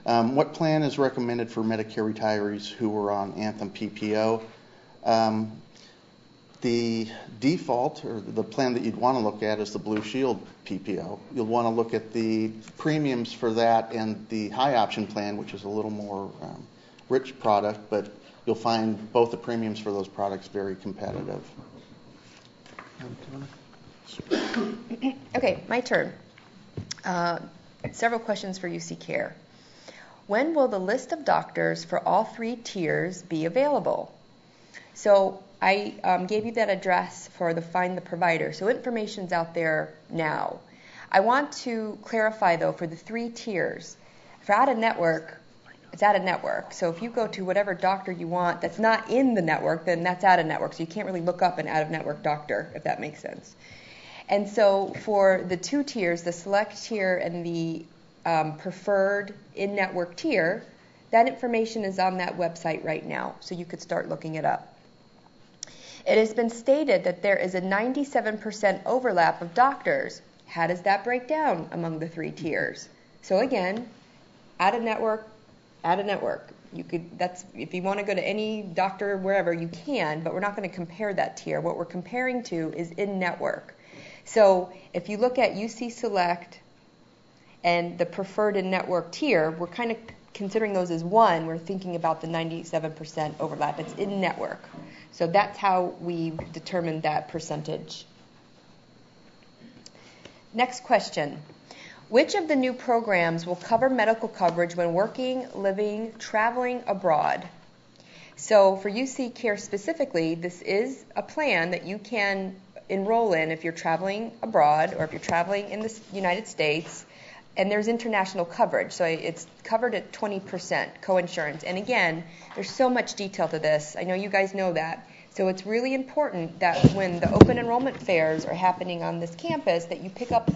What plan is recommended for Medicare retirees who are on Anthem PPO? The default, or the plan that you'd want to look at, is the Blue Shield PPO. You'll want to look at the premiums for that and the high option plan, which is a little more rich product, but you'll find both the premiums for those products very competitive. Okay, my turn. Several questions for UC Care. When will the list of doctors for all 3 tiers be available? So I gave you that address for the Find the Provider, so information's out there now. I want to clarify, though, for the 3 tiers. For out-of-network, it's out-of-network. So if you go to whatever doctor you want that's not in the network, then that's out-of-network. So you can't really look up an out-of-network doctor, if that makes sense. And so for the 2 tiers, the select tier and the preferred in-network tier, that information is on that website right now, so you could start looking it up. It has been stated that there is a 97% overlap of doctors. How does that break down among the 3 tiers? So again, out-of-network, out-of-network. If you want to go to any doctor wherever, you can, but we're not going to compare that tier. What we're comparing to is in-network. So if you look at UC Select and the preferred in-network tier, we're kind of considering those as one. We're thinking about the 97% overlap. It's in-network. So that's how we determined that percentage. Next question. Which of the new programs will cover medical coverage when working, living, traveling abroad? So for UC Care specifically, this is a plan that you can enroll in if you're traveling abroad or if you're traveling in the United States, and there's international coverage. So it's covered at 20% coinsurance. And again, there's so much detail to this. I know you guys know that. So it's really important that when the open enrollment fairs are happening on this campus, that you pick up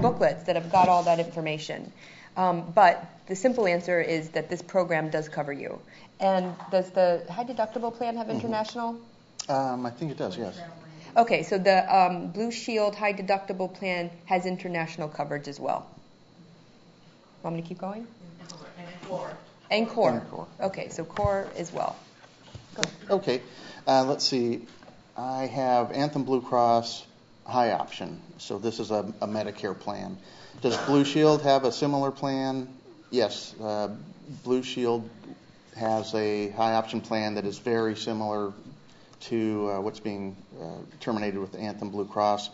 booklets that have got all that information. But the simple answer is that this program does cover you. And does the high deductible plan have international? I think it does, yes. Okay, so the Blue Shield high deductible plan has international coverage as well. Want me to keep going? And core. And core. Okay, so core as well. Go ahead. Okay, let's see. I have Anthem Blue Cross high option, so this is a Medicare plan. Does Blue Shield have a similar plan? Yes, Blue Shield has a high option plan that is very similar to what's being terminated with Anthem Blue Cross.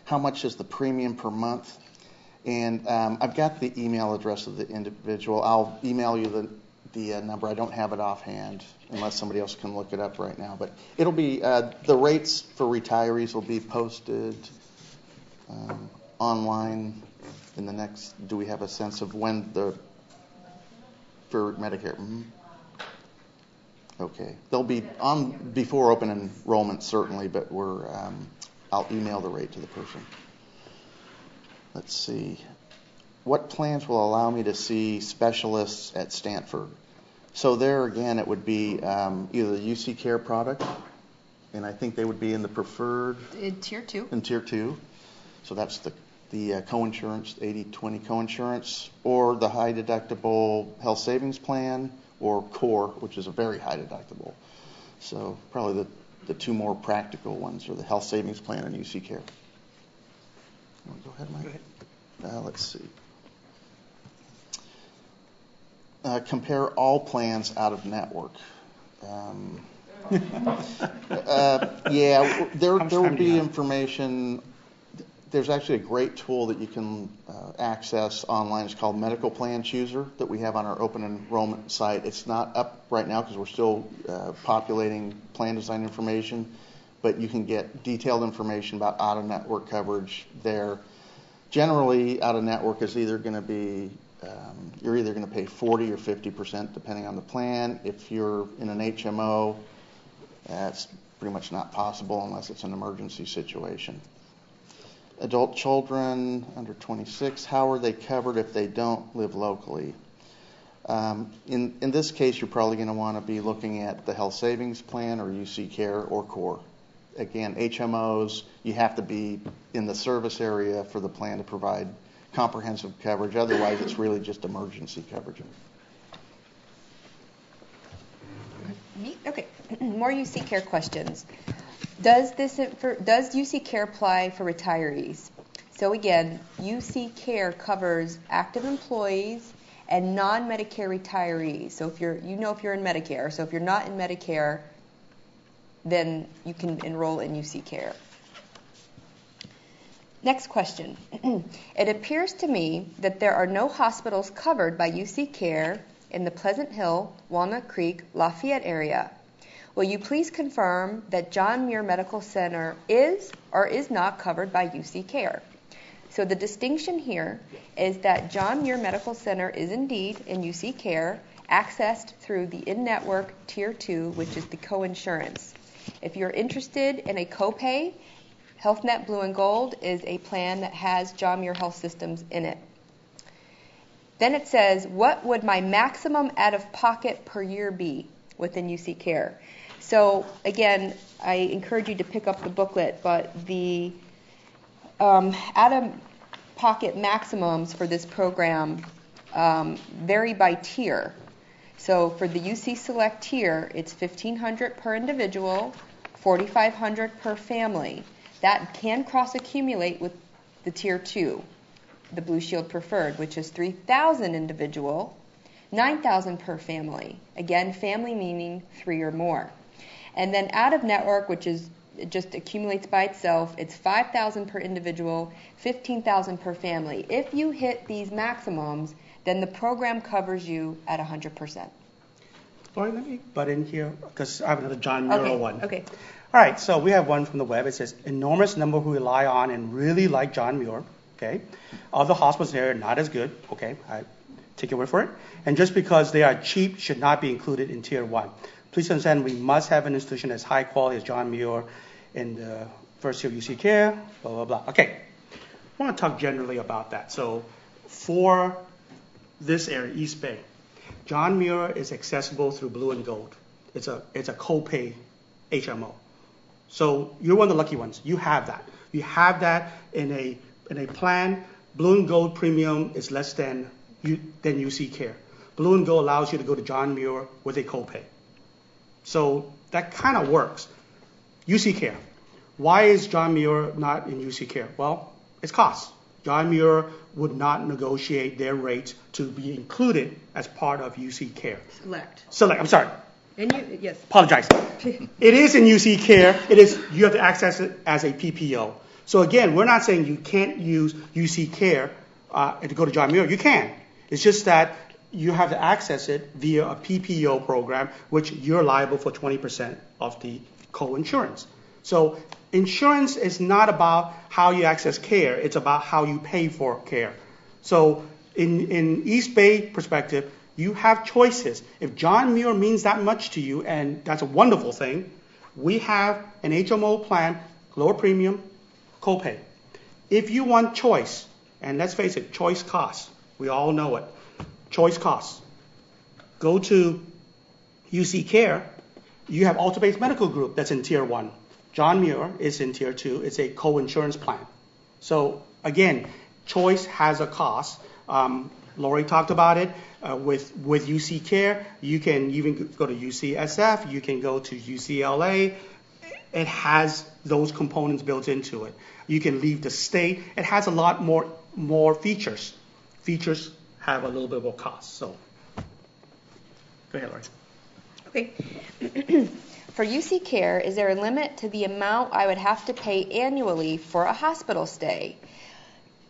How much is the premium per month? And I've got the email address of the individual. I'll email you the number. I don't have it offhand unless somebody else can look it up right now. But it'll be, the rates for retirees will be posted online in the next, do we have a sense of when for Medicare? Mm-hmm. Okay. They'll be on before open enrollment, certainly, but I'll email the rate to the person. Let's see. What plans will allow me to see specialists at Stanford? So there again, it would be either the UC Care product, and I think they would be in the preferred. In tier 2. In tier 2. So that's the coinsurance, 80/20 coinsurance, or the high deductible health savings plan, or core, which is a very high deductible. So probably the two more practical ones are the health savings plan and UC Care. You want to go ahead, Mike? Go ahead. Let's see. Compare all plans out of network. Yeah, there will be information. There's actually a great tool that you can access online. It's called Medical Plan Chooser that we have on our open enrollment site. It's not up right now because we're still populating plan design information, but you can get detailed information about out-of-network coverage there. Generally, out-of-network is either going to be, you're either going to pay 40 or 50% depending on the plan. If you're in an HMO, that's pretty much not possible unless it's an emergency situation. Adult children under 26, how are they covered if they don't live locally? In this case, you're probably going to want to be looking at the health savings plan or UC Care or core. Again, HMOs, you have to be in the service area for the plan to provide comprehensive coverage. Otherwise, it's really just emergency coverage. Okay, more UC Care questions. Does UC Care apply for retirees? So again, UC Care covers active employees and non-Medicare retirees. So if you're in Medicare. So if you're not in Medicare, then you can enroll in UC Care. Next question. It appears to me that there are no hospitals covered by UC Care in the Pleasant Hill, Walnut Creek, Lafayette area. Will you please confirm that John Muir Medical Center is or is not covered by UC Care? So the distinction here is that John Muir Medical Center is indeed in UC Care, accessed through the in-network Tier 2, which is the coinsurance. If you're interested in a copay, HealthNet Blue and Gold is a plan that has John Muir Health Systems in it. Then it says, what would my maximum out-of-pocket per year be within UC Care? So again, I encourage you to pick up the booklet, but the out-of-pocket maximums for this program vary by tier. So for the UC Select tier, it's $1,500 per individual, $4,500 per family. That can cross-accumulate with the Tier 2, the Blue Shield Preferred, which is $3,000 individual, $9,000 per family. Again, family meaning 3 or more. And then out-of-network, which is it just accumulates by itself, it's $5,000 per individual, $15,000 per family. If you hit these maximums, then the program covers you at 100%. Laurie, let me butt in here because I have another John Muir one. Okay. All right, so we have one from the web. It says, enormous number who rely on and really like John Muir. Okay. Other hospitals there are not as good. Okay. I take your word for it. And just because they are cheap should not be included in Tier 1. Please understand we must have an institution as high quality as John Muir in the first year of UC Care, blah, blah, blah. Okay. I want to talk generally about that. So for this area, East Bay. John Muir is accessible through Blue and Gold. It's a co-pay HMO. So you're one of the lucky ones. You have that. You have that in a plan. Blue and Gold premium is less than UC Care. Blue and Gold allows you to go to John Muir with a copay. So that kind of works. UC Care. Why is John Muir not in UC Care? Well, it's cost. John Muir would not negotiate their rates to be included as part of UC Care. Select. I'm sorry. And yes. Apologize. It is in UC Care. You have to access it as a PPO. So again, we're not saying you can't use UC Care to go to John Muir. You can. It's just that you have to access it via a PPO program, which you're liable for 20% of the co-insurance. So insurance is not about how you access care. It's about how you pay for care. So in East Bay perspective, you have choices. If John Muir means that much to you, and that's a wonderful thing, we have an HMO plan, lower premium, copay. If you want choice, and let's face it, choice costs. We all know it. Choice costs. Go to UC Care. You have Alta-Based Medical Group that's in Tier 1. John Muir is in Tier 2. It's a co-insurance plan. So again, choice has a cost. Lori talked about it. With UC Care, you can even go to UCSF. You can go to UCLA. It has those components built into it. You can leave the state. It has a lot more features. Features have a little bit more cost. So go ahead, Lori. Okay. For UC Care, is there a limit to the amount I would have to pay annually for a hospital stay?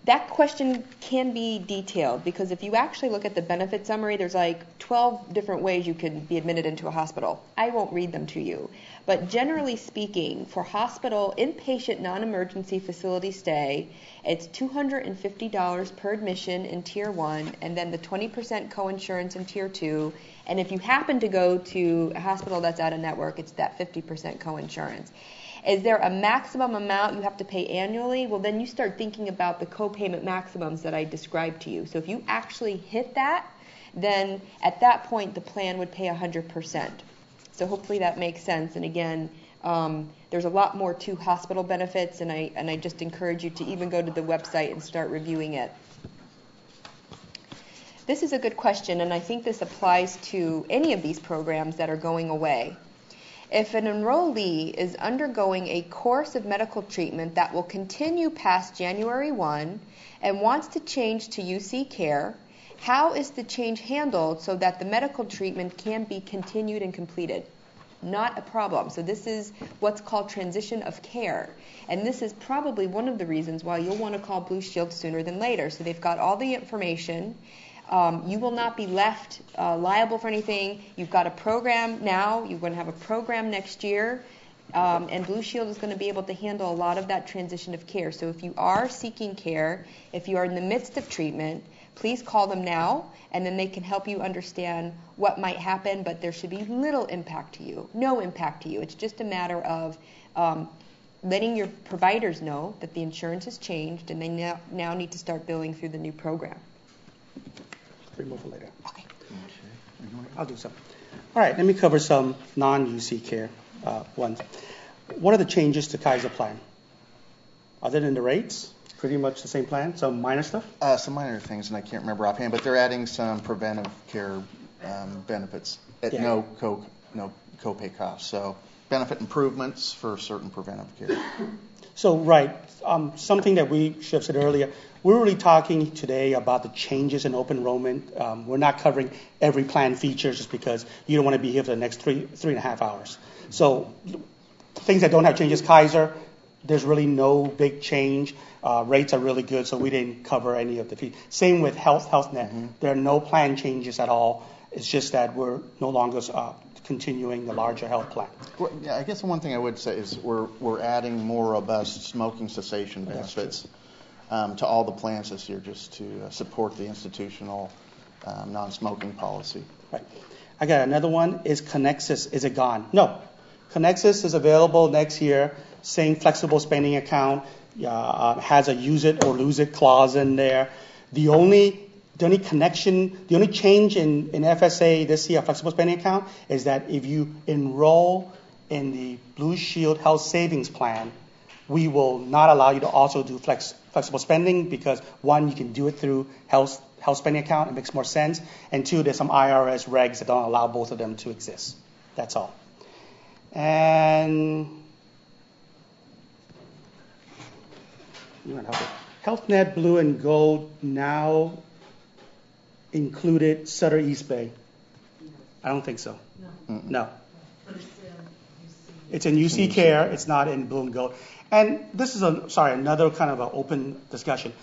That question can be detailed because if you actually look at the benefit summary, there's like 12 different ways you could be admitted into a hospital. I won't read them to you. But generally speaking, for hospital inpatient non-emergency facility stay, it's $250 per admission in Tier 1 and then the 20% co-insurance in Tier 2. And if you happen to go to a hospital that's out of network, it's that 50% co-insurance. Is there a maximum amount you have to pay annually? Well, then you start thinking about the co-payment maximums that I described to you. So if you actually hit that, then at that point the plan would pay 100%. So hopefully that makes sense. And again, there's a lot more to hospital benefits, and I just encourage you to even go to the website and start reviewing it. This is a good question, and I think this applies to any of these programs that are going away. If an enrollee is undergoing a course of medical treatment that will continue past January 1 and wants to change to UC Care, how is the change handled so that the medical treatment can be continued and completed? Not a problem. So this is what's called transition of care. And this is probably one of the reasons why you'll want to call Blue Shield sooner than later. So they've got all the information. You will not be left liable for anything. You've got a program now. You're going to have a program next year. And Blue Shield is going to be able to handle a lot of that transition of care. So if you are seeking care, if you are in the midst of treatment, please call them now, and then they can help you understand what might happen, but there should be little impact to you, no impact to you. It's just a matter of letting your providers know that the insurance has changed and they now need to start billing through the new program. Remove it later. Okay. I'll do some. All right, let me cover some non-UC Care ones. What are the changes to Kaiser plan? Other than the rates? Pretty much the same plan, some minor stuff? Some minor things, and I can't remember offhand, but they're adding some preventive care benefits at no copay cost. So benefit improvements for certain preventive care. So, right, something that we should have said earlier, we're really talking today about the changes in open enrollment. We're not covering every plan feature just because you don't want to be here for the next three and a half hours. So things that don't have changes, Kaiser, there's really no big change. Rates are really good, so we didn't cover any of the fees. Same with HealthNet. Mm-hmm. There are no plan changes at all. It's just that we're no longer continuing the larger health plan. Well, yeah, I guess the one thing I would say is we're adding more robust smoking cessation benefits to all the plans this year just to support the institutional non-smoking policy. Right. I got another one. Is Connexus, is it gone? No. Connexus is available next year. Same flexible spending account. Has a use it or lose it clause in there. The only the only connection, the only change in FSA this year, flexible spending account, is that if you enroll in the Blue Shield Health Savings Plan, we will not allow you to also do flexible spending because, one, you can do it through health spending account. It makes more sense. And two, there's some IRS regs that don't allow both of them to exist. That's all. And HealthNet Blue and Gold now included Sutter East Bay. I don't think so. No. It's in UC Care. It's not in Blue and Gold. And this is another kind of an open discussion.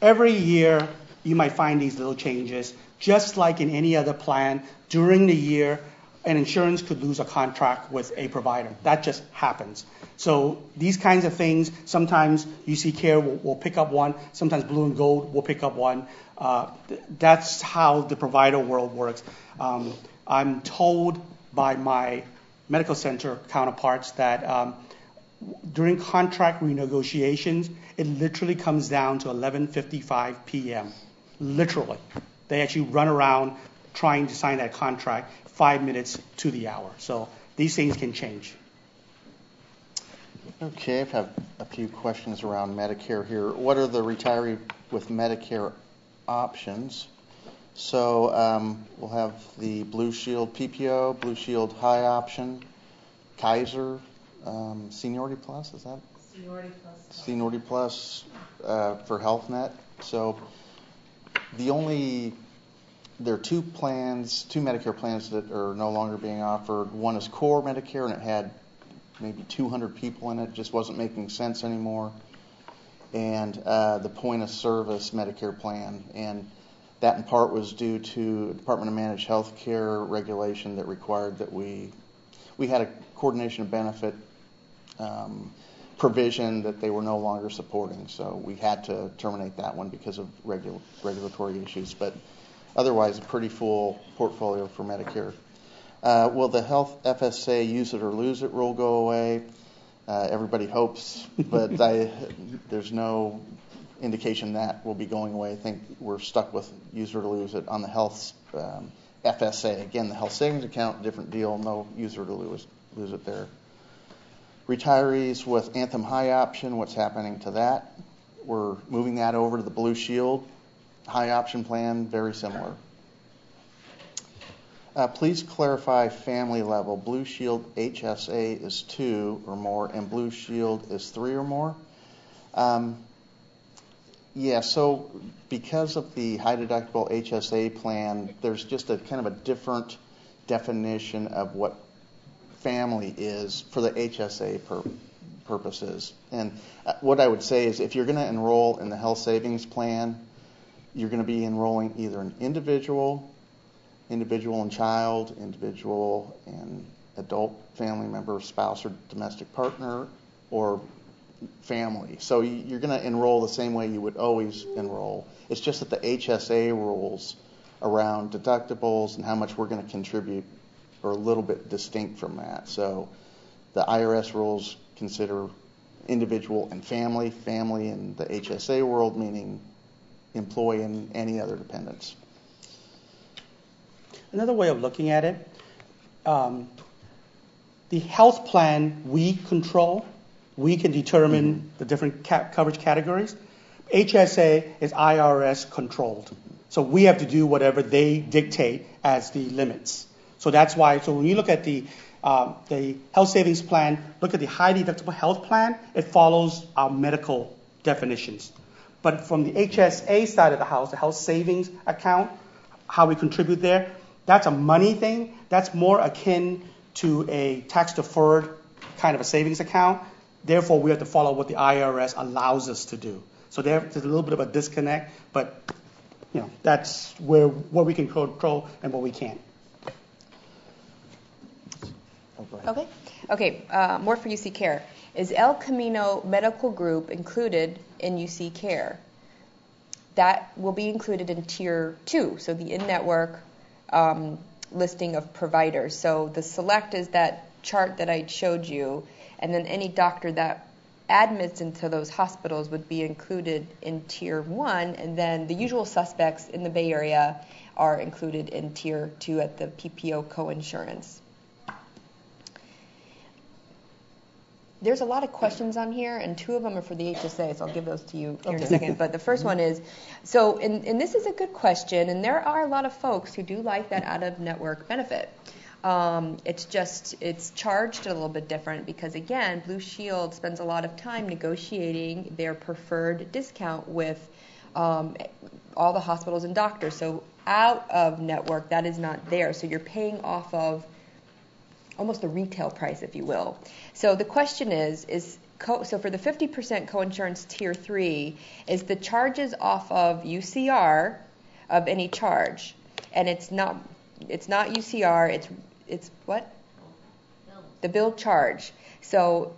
Every year, you might find these little changes. Just like in any other plan, during the year, an insurance could lose a contract with a provider. That just happens. So these kinds of things, sometimes UC Care will pick up one, sometimes Blue and Gold will pick up one. That's how the provider world works. I'm told by my medical center counterparts that during contract renegotiations, it literally comes down to 11:55 p.m. Literally. They actually run around trying to sign that contract 5 minutes to the hour. So these things can change. Okay, I have a few questions around Medicare here. What are the retiree with Medicare options? So we'll have the Blue Shield PPO, Blue Shield High Option, Kaiser, Seniority Plus, is that? Seniority Plus. Seniority Plus for HealthNet. So there are two Medicare plans that are no longer being offered. One is Core Medicare, and it had maybe 200 people in it. It just wasn't making sense anymore. And the Point of Service Medicare plan. And that in part was due to Department of Managed Health Care regulation that required that we had a coordination of benefit provision that they were no longer supporting. So we had to terminate that one because of regulatory issues. But otherwise, a pretty full portfolio for Medicare. Will the Health FSA use it or lose it rule go away? Everybody hopes, but there's no indication that will be going away. I think we're stuck with use it or lose it on the Health FSA. Again, the Health Savings Account, different deal, no use it or lose it there. Retirees with Anthem High Option, what's happening to that? We're moving that over to the Blue Shield High Option plan, very similar. Please clarify family level. Blue Shield HSA is 2 or more, and Blue Shield is 3 or more. So because of the high deductible HSA plan, there's just a kind of a different definition of what family is for the HSA purposes. And what I would say is if you're going to enroll in the health savings plan, you're going to be enrolling either an individual and child, individual and adult family member, spouse or domestic partner, or family. So you're going to enroll the same way you would always enroll. It's just that the HSA rules around deductibles and how much we're going to contribute are a little bit distinct from that. So the IRS rules consider individual and family in the HSA world, meaning employee and any other dependents. Another way of looking at it, the health plan we control, we can determine the different coverage categories. HSA is IRS controlled. So we have to do whatever they dictate as the limits. So that's why, so when you look at the health savings plan, look at the high deductible health plan, it follows our medical definitions. But from the HSA side of the house, the health savings account, how we contribute there, that's a money thing. That's more akin to a tax-deferred kind of a savings account. Therefore, we have to follow what the IRS allows us to do. So there's a little bit of a disconnect, but that's where what we can control and what we can't. Okay. More for UC Care. Is El Camino Medical Group included in UC Care? That will be included in Tier 2, so the in-network listing of providers. So the select is that chart that I showed you, and then any doctor that admits into those hospitals would be included in Tier 1, and then the usual suspects in the Bay Area are included in Tier 2 at the PPO coinsurance. There's a lot of questions on here, and 2 of them are for the HSA, so I'll give those to you here in a second. But the first one is, and this is a good question, and there are a lot of folks who do like that out-of-network benefit. It's charged a little bit different because, again, Blue Shield spends a lot of time negotiating their preferred discount with all the hospitals and doctors. So out of network, that is not there. So you're paying off of almost the retail price, if you will. So the question is so for the 50% coinsurance Tier 3, is the charges off of UCR of any charge? And it's not UCR, it's what? The bill charge. So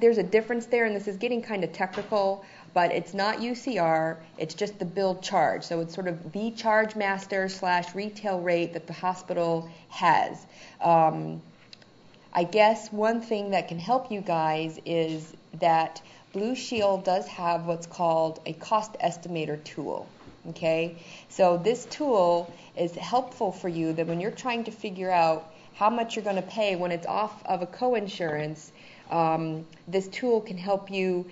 there's a difference there, and this is getting kind of technical, but it's not UCR, it's just the bill charge. So it's sort of the charge master / retail rate that the hospital has. I guess one thing that can help you guys is that Blue Shield does have what's called a cost estimator tool. Okay, so this tool is helpful for you that when you're trying to figure out how much you're going to pay when it's off of a coinsurance, this tool can help you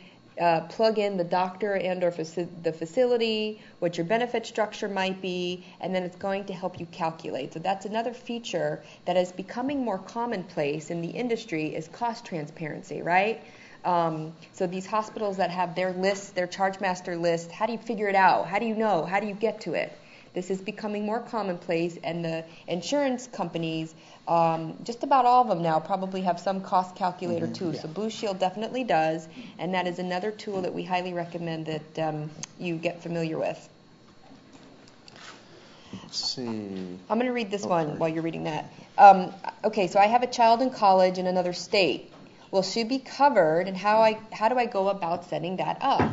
plug in the doctor and or the facility, what your benefit structure might be, and then it's going to help you calculate. So that's another feature that is becoming more commonplace in the industry is cost transparency, right? So these hospitals that have their lists, their charge master list, how do you figure it out? How do you know? How do you get to it? This is becoming more commonplace, and the insurance companies, just about all of them now, probably have some cost calculator too. Yeah. So Blue Shield definitely does, and that is another tool that we highly recommend that you get familiar with. Let's see. I'm going to read this one while you're reading that. Okay, so I have a child in college in another state. Will she be covered, and how do I go about setting that up?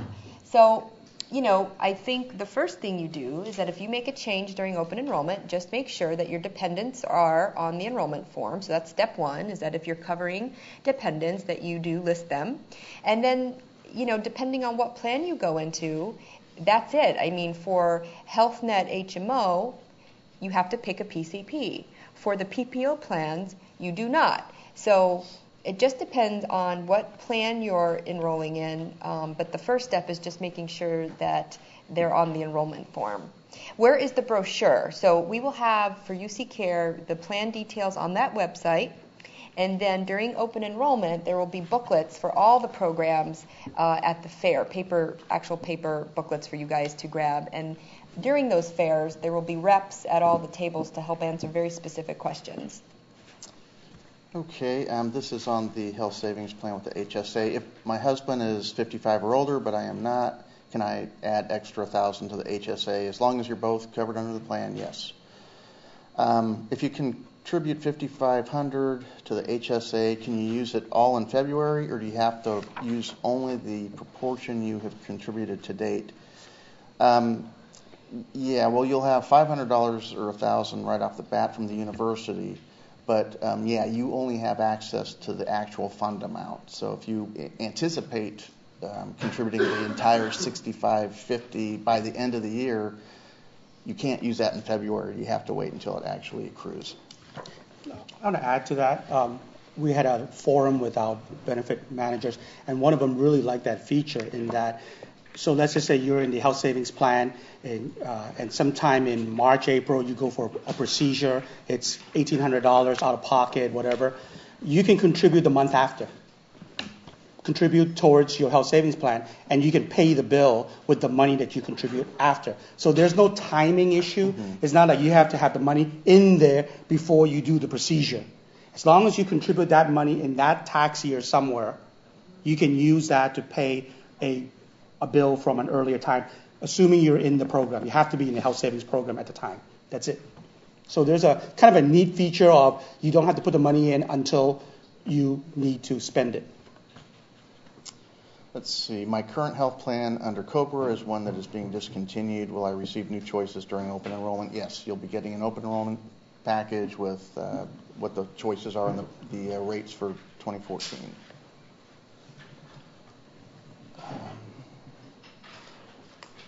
So, I think the first thing you do is that if you make a change during open enrollment, just make sure that your dependents are on the enrollment form. So that's step 1, is that if you're covering dependents, that you do list them. And then, depending on what plan you go into, that's it. I mean, for HealthNet HMO, you have to pick a PCP. For the PPO plans, you do not. So it just depends on what plan you're enrolling in, but the first step is just making sure that they're on the enrollment form. Where is the brochure? So we will have, for UC Care, the plan details on that website, and then during open enrollment, there will be booklets for all the programs at the fair, actual paper booklets for you guys to grab. And during those fairs, there will be reps at all the tables to help answer very specific questions. Okay, this is on the health savings plan with the HSA. If my husband is 55 or older, but I am not, can I add extra $1,000 to the HSA? As long as you're both covered under the plan, yes. If you contribute $5,500 to the HSA, can you use it all in February, or do you have to use only the proportion you have contributed to date? Yeah, well, you'll have $500 or $1,000 right off the bat from the university. But, you only have access to the actual fund amount. So if you anticipate contributing the entire $6,550 by the end of the year, you can't use that in February. You have to wait until it actually accrues. I want to add to that. We had a forum with our benefit managers, and one of them really liked that feature in that. So let's just say you're in the health savings plan, and sometime in March, April, you go for a procedure. It's $1,800 out of pocket, whatever. You can contribute the month after. Contribute towards your health savings plan, and you can pay the bill with the money that you contribute after. So there's no timing issue. It's not like you have to have the money in there before you do the procedure. As long as you contribute that money in that tax year somewhere, you can use that to pay a bill from an earlier time, assuming you're in the program. You have to be in the health savings program at the time. That's it. So there's a kind of a neat feature of you don't have to put the money in until you need to spend it. Let's see. My current health plan under COBRA is one that is being discontinued. Will I receive new choices during open enrollment? Yes, you'll be getting an open enrollment package with what the choices are and the rates for 2014.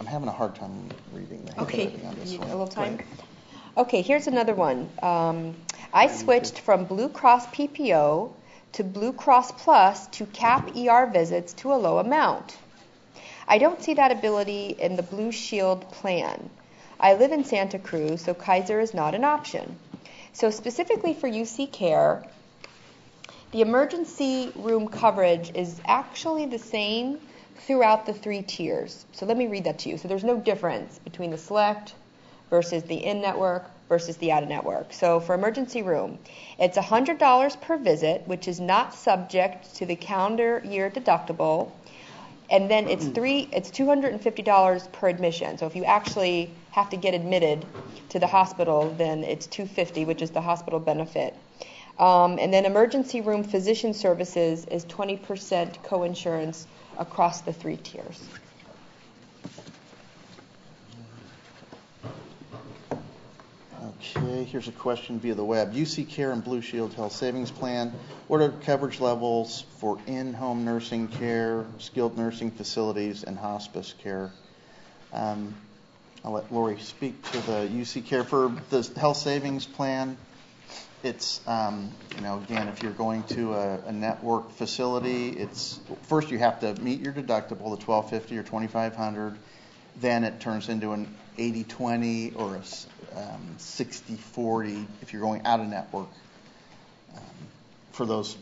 I'm having a hard time reading the Okay, handwriting on this you need one. a little time? Okay, here's another one. I switched from Blue Cross PPO to Blue Cross Plus to cap ER visits to a low amount. I don't see that ability in the Blue Shield plan. I live in Santa Cruz, so Kaiser is not an option. So specifically for UC Care, the emergency room coverage is actually the same throughout the 3 tiers. So let me read that to you. So there's no difference between the select versus the in-network versus the out-of-network. So for emergency room, it's $100 per visit, which is not subject to the calendar year deductible, and then it's $250 per admission. So if you actually have to get admitted to the hospital, then it's $250, which is the hospital benefit. And then emergency room physician services is 20% coinsurance across the 3 tiers. Okay, here's a question via the web. UC Care and Blue Shield Health Savings Plan. What are coverage levels for in-home nursing care, skilled nursing facilities, and hospice care? I'll let Lori speak to the UC Care. For the health savings plan, it's, again, if you're going to a network facility, it's first you have to meet your deductible, the $1,250 or $2,500. Then it turns into an 80-20 or a 60-40 if you're going out of network for those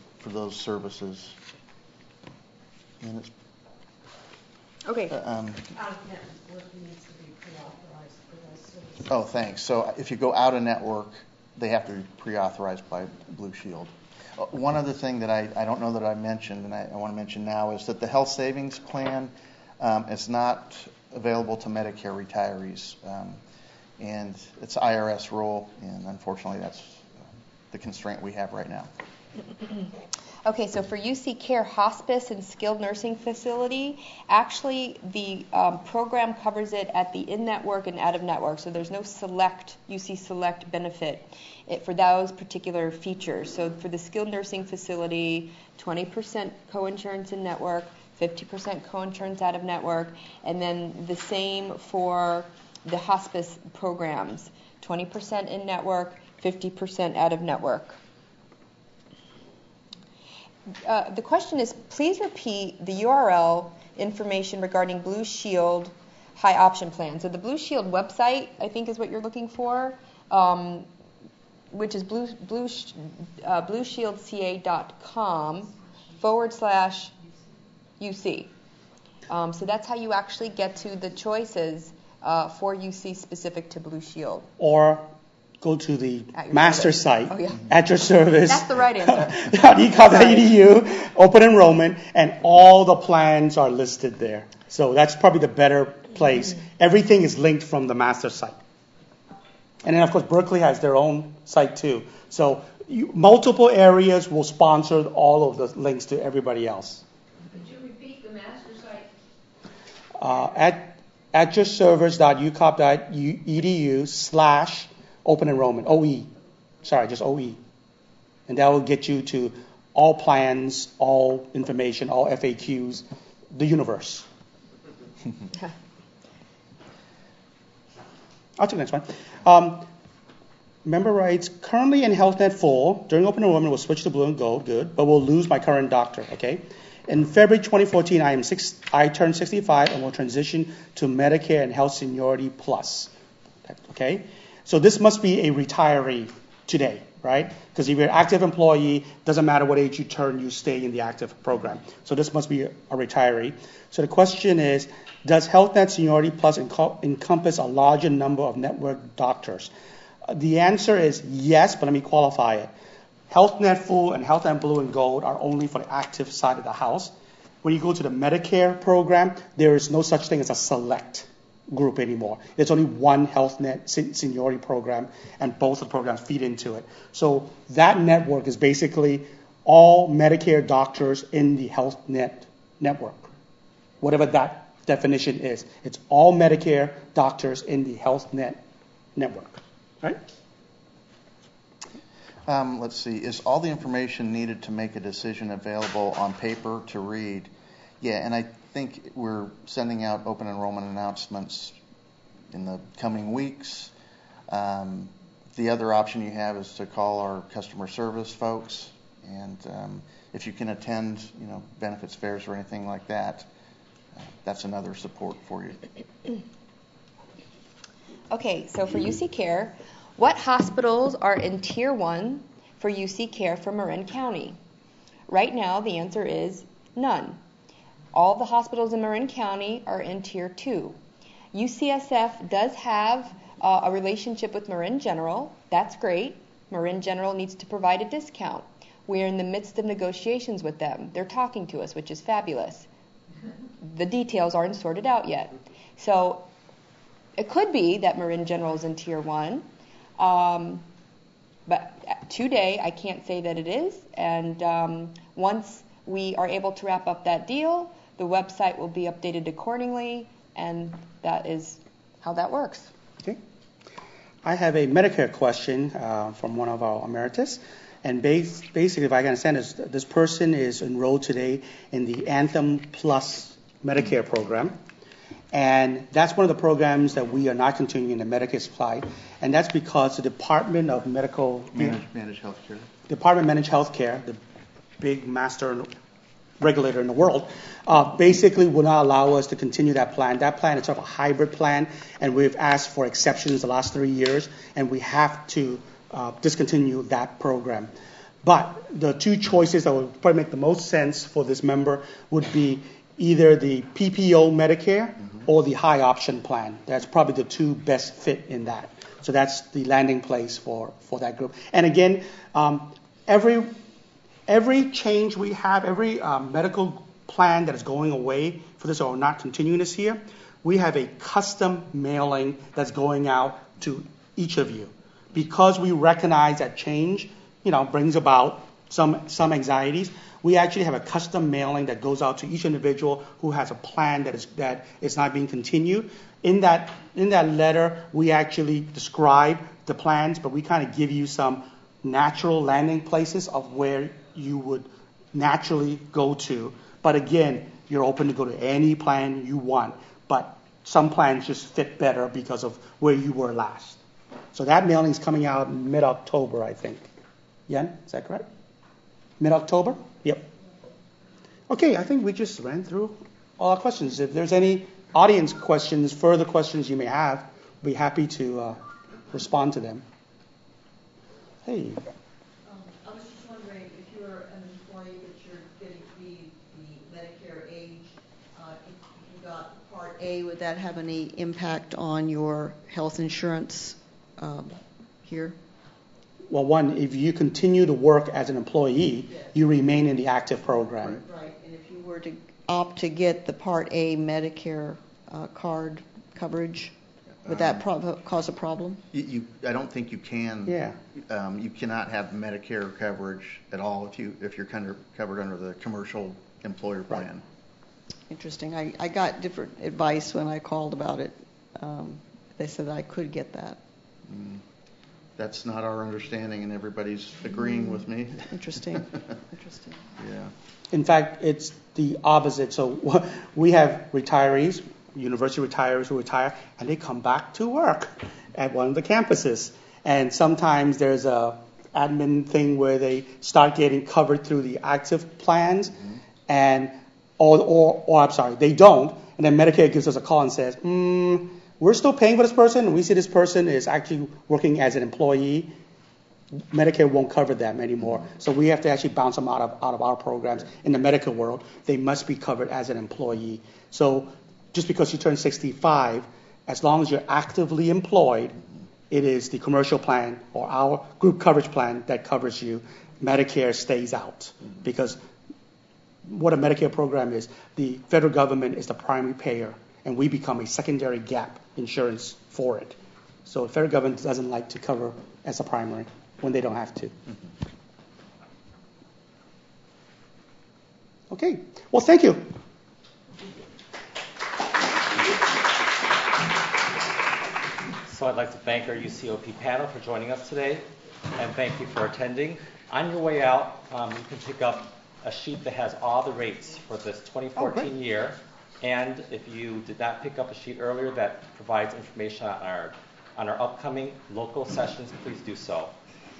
services. And it's, Okay. Oh, thanks. So if you go out of network, they have to be pre-authorized by Blue Shield. One other thing that I don't know that I mentioned, and I want to mention now, is that the health savings plan is not available to Medicare retirees. And it's IRS rule, and unfortunately that's the constraint we have right now. Okay, so for UC Care hospice and skilled nursing facility, actually the program covers it at the in-network and out-of-network, so there's no UC Select benefit for those particular features. So for the skilled nursing facility, 20% coinsurance in-network, 50% coinsurance out-of-network, and then the same for the hospice programs, 20% in-network, 50% out-of-network. The question is, please repeat the URL information regarding Blue Shield high option plan. So the Blue Shield website, I think, is what you're looking for, which is blueshieldca.com/UC. So that's how you actually get to the choices for UC specific to Blue Shield. Or go to the master service. site Oh, yeah. at your service. That's the right answer. .edu, open enrollment, and all the plans are listed there. So that's probably the better place. Everything is linked from the master site. And then, of course, Berkeley has their own site, too. So multiple areas will sponsor all of the links to everybody else. Could you repeat the master site? At yourservice.ucop.edu/open enrollment, OE. Sorry, just OE. And that will get you to all plans, all information, all FAQs, the universe. I'll take the next one. Member writes, currently in HealthNet Full, during open enrollment, will switch to Blue and Gold, good, but will lose my current doctor, okay? In February 2014, I turned 65 and will transition to Medicare and Health Seniority Plus, okay? So this must be a retiree today, right? Because if you're an active employee, doesn't matter what age you turn, you stay in the active program. So this must be a retiree. So the question is, does HealthNet Seniority Plus encompass a larger number of network doctors? The answer is yes, but let me qualify it. HealthNet Full and HealthNet Blue and Gold are only for the active side of the house. When you go to the Medicare program, there is no such thing as a select group anymore. There's only one HealthNet seniority program, and both the programs feed into it. So that network is basically all Medicare doctors in the HealthNet network, whatever that definition is. It's all Medicare doctors in the HealthNet network, right? Let's see. Is all the information needed to make a decision available on paper to read? Yeah, and I think we're sending out open enrollment announcements in the coming weeks. The other option you have is to call our customer service folks, and if you can attend, benefits fairs or anything like that, that's another support for you. Okay, so for UC Care, what hospitals are in Tier 1 for UC Care for Marin County? Right now, the answer is none. All the hospitals in Marin County are in Tier 2. UCSF does have a relationship with Marin General. That's great. Marin General needs to provide a discount. We're in the midst of negotiations with them. They're talking to us, which is fabulous. The details aren't sorted out yet. So it could be that Marin General is in Tier 1. But today, I can't say that it is. And once we are able to wrap up that deal, the website will be updated accordingly, and that is how that works. Okay. I have a Medicare question from one of our emeritus. And basically, if I can understand this person is enrolled today in the Anthem Plus Medicare program. And that's one of the programs that we are not continuing in the Medicare supply. And that's because the Department of Managed Healthcare. Department of Managed Healthcare, the big master regulator in the world, basically will not allow us to continue that plan. That plan is sort of a hybrid plan, and we've asked for exceptions the last 3 years, and we have to discontinue that program. But the two choices that would probably make the most sense for this member would be either the PPO Medicare or the high option plan. That's probably the two best fit in that. So that's the landing place for that group. And again, every change we have, every medical plan that is going away for this or not continuing this year, we have a custom mailing that's going out to each of you. Because we recognize that change, brings about some anxieties, we actually have a custom mailing that goes out to each individual who has a plan that is not being continued. In that letter, we actually describe the plans, but we kind of give you some natural landing places of where you would naturally go to. But again, you're open to go to any plan you want. But some plans just fit better because of where you were last. So that mailing is coming out mid-October, I think. Yen, is that correct? Mid-October? Yep. Okay, I think we just ran through all our questions. If there's any audience questions, further questions you may have, we'll be happy to respond to them. Hey. I was just wondering if you're an employee that you're getting to be the Medicare age, if you got Part A, would that have any impact on your health insurance here? Well, one, if you continue to work as an employee, Yes. you remain in the active program. Right, and if you were to opt to get the Part A Medicare card coverage, would that cause a problem? I don't think you can. Yeah. You cannot have Medicare coverage at all if you're covered under the commercial employer plan. Right. Interesting. I got different advice when I called about it. They said that I could get that. That's not our understanding, and everybody's agreeing with me. Interesting. Interesting. Yeah. In fact, it's the opposite. So we have retirees, university retirees who retire, and they come back to work at one of the campuses. And sometimes there's a admin thing where they start getting covered through the active plans, and or I'm sorry, they don't. And then Medicare gives us a call and says, we're still paying for this person, and we see this person is actually working as an employee. Medicare won't cover them anymore. So we have to actually bounce them out of our programs. In the medical world, they must be covered as an employee. So just because you turn 65, as long as you're actively employed, it is the commercial plan or our group coverage plan that covers you. Medicare stays out because what a Medicare program is, the federal government is the primary payer, and we become a secondary gap insurance for it. So the federal government doesn't like to cover as a primary when they don't have to. Okay. Well, thank you. So I'd like to thank our UCOP panel for joining us today, and thank you for attending. On your way out, you can pick up a sheet that has all the rates for this 2014 great. year. And if you did not pick up a sheet earlier that provides information on our upcoming local sessions, please do so.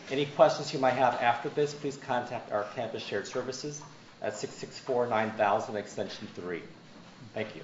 Any questions you might have after this, please contact our campus shared services at 664-9000 extension 3. Thank you.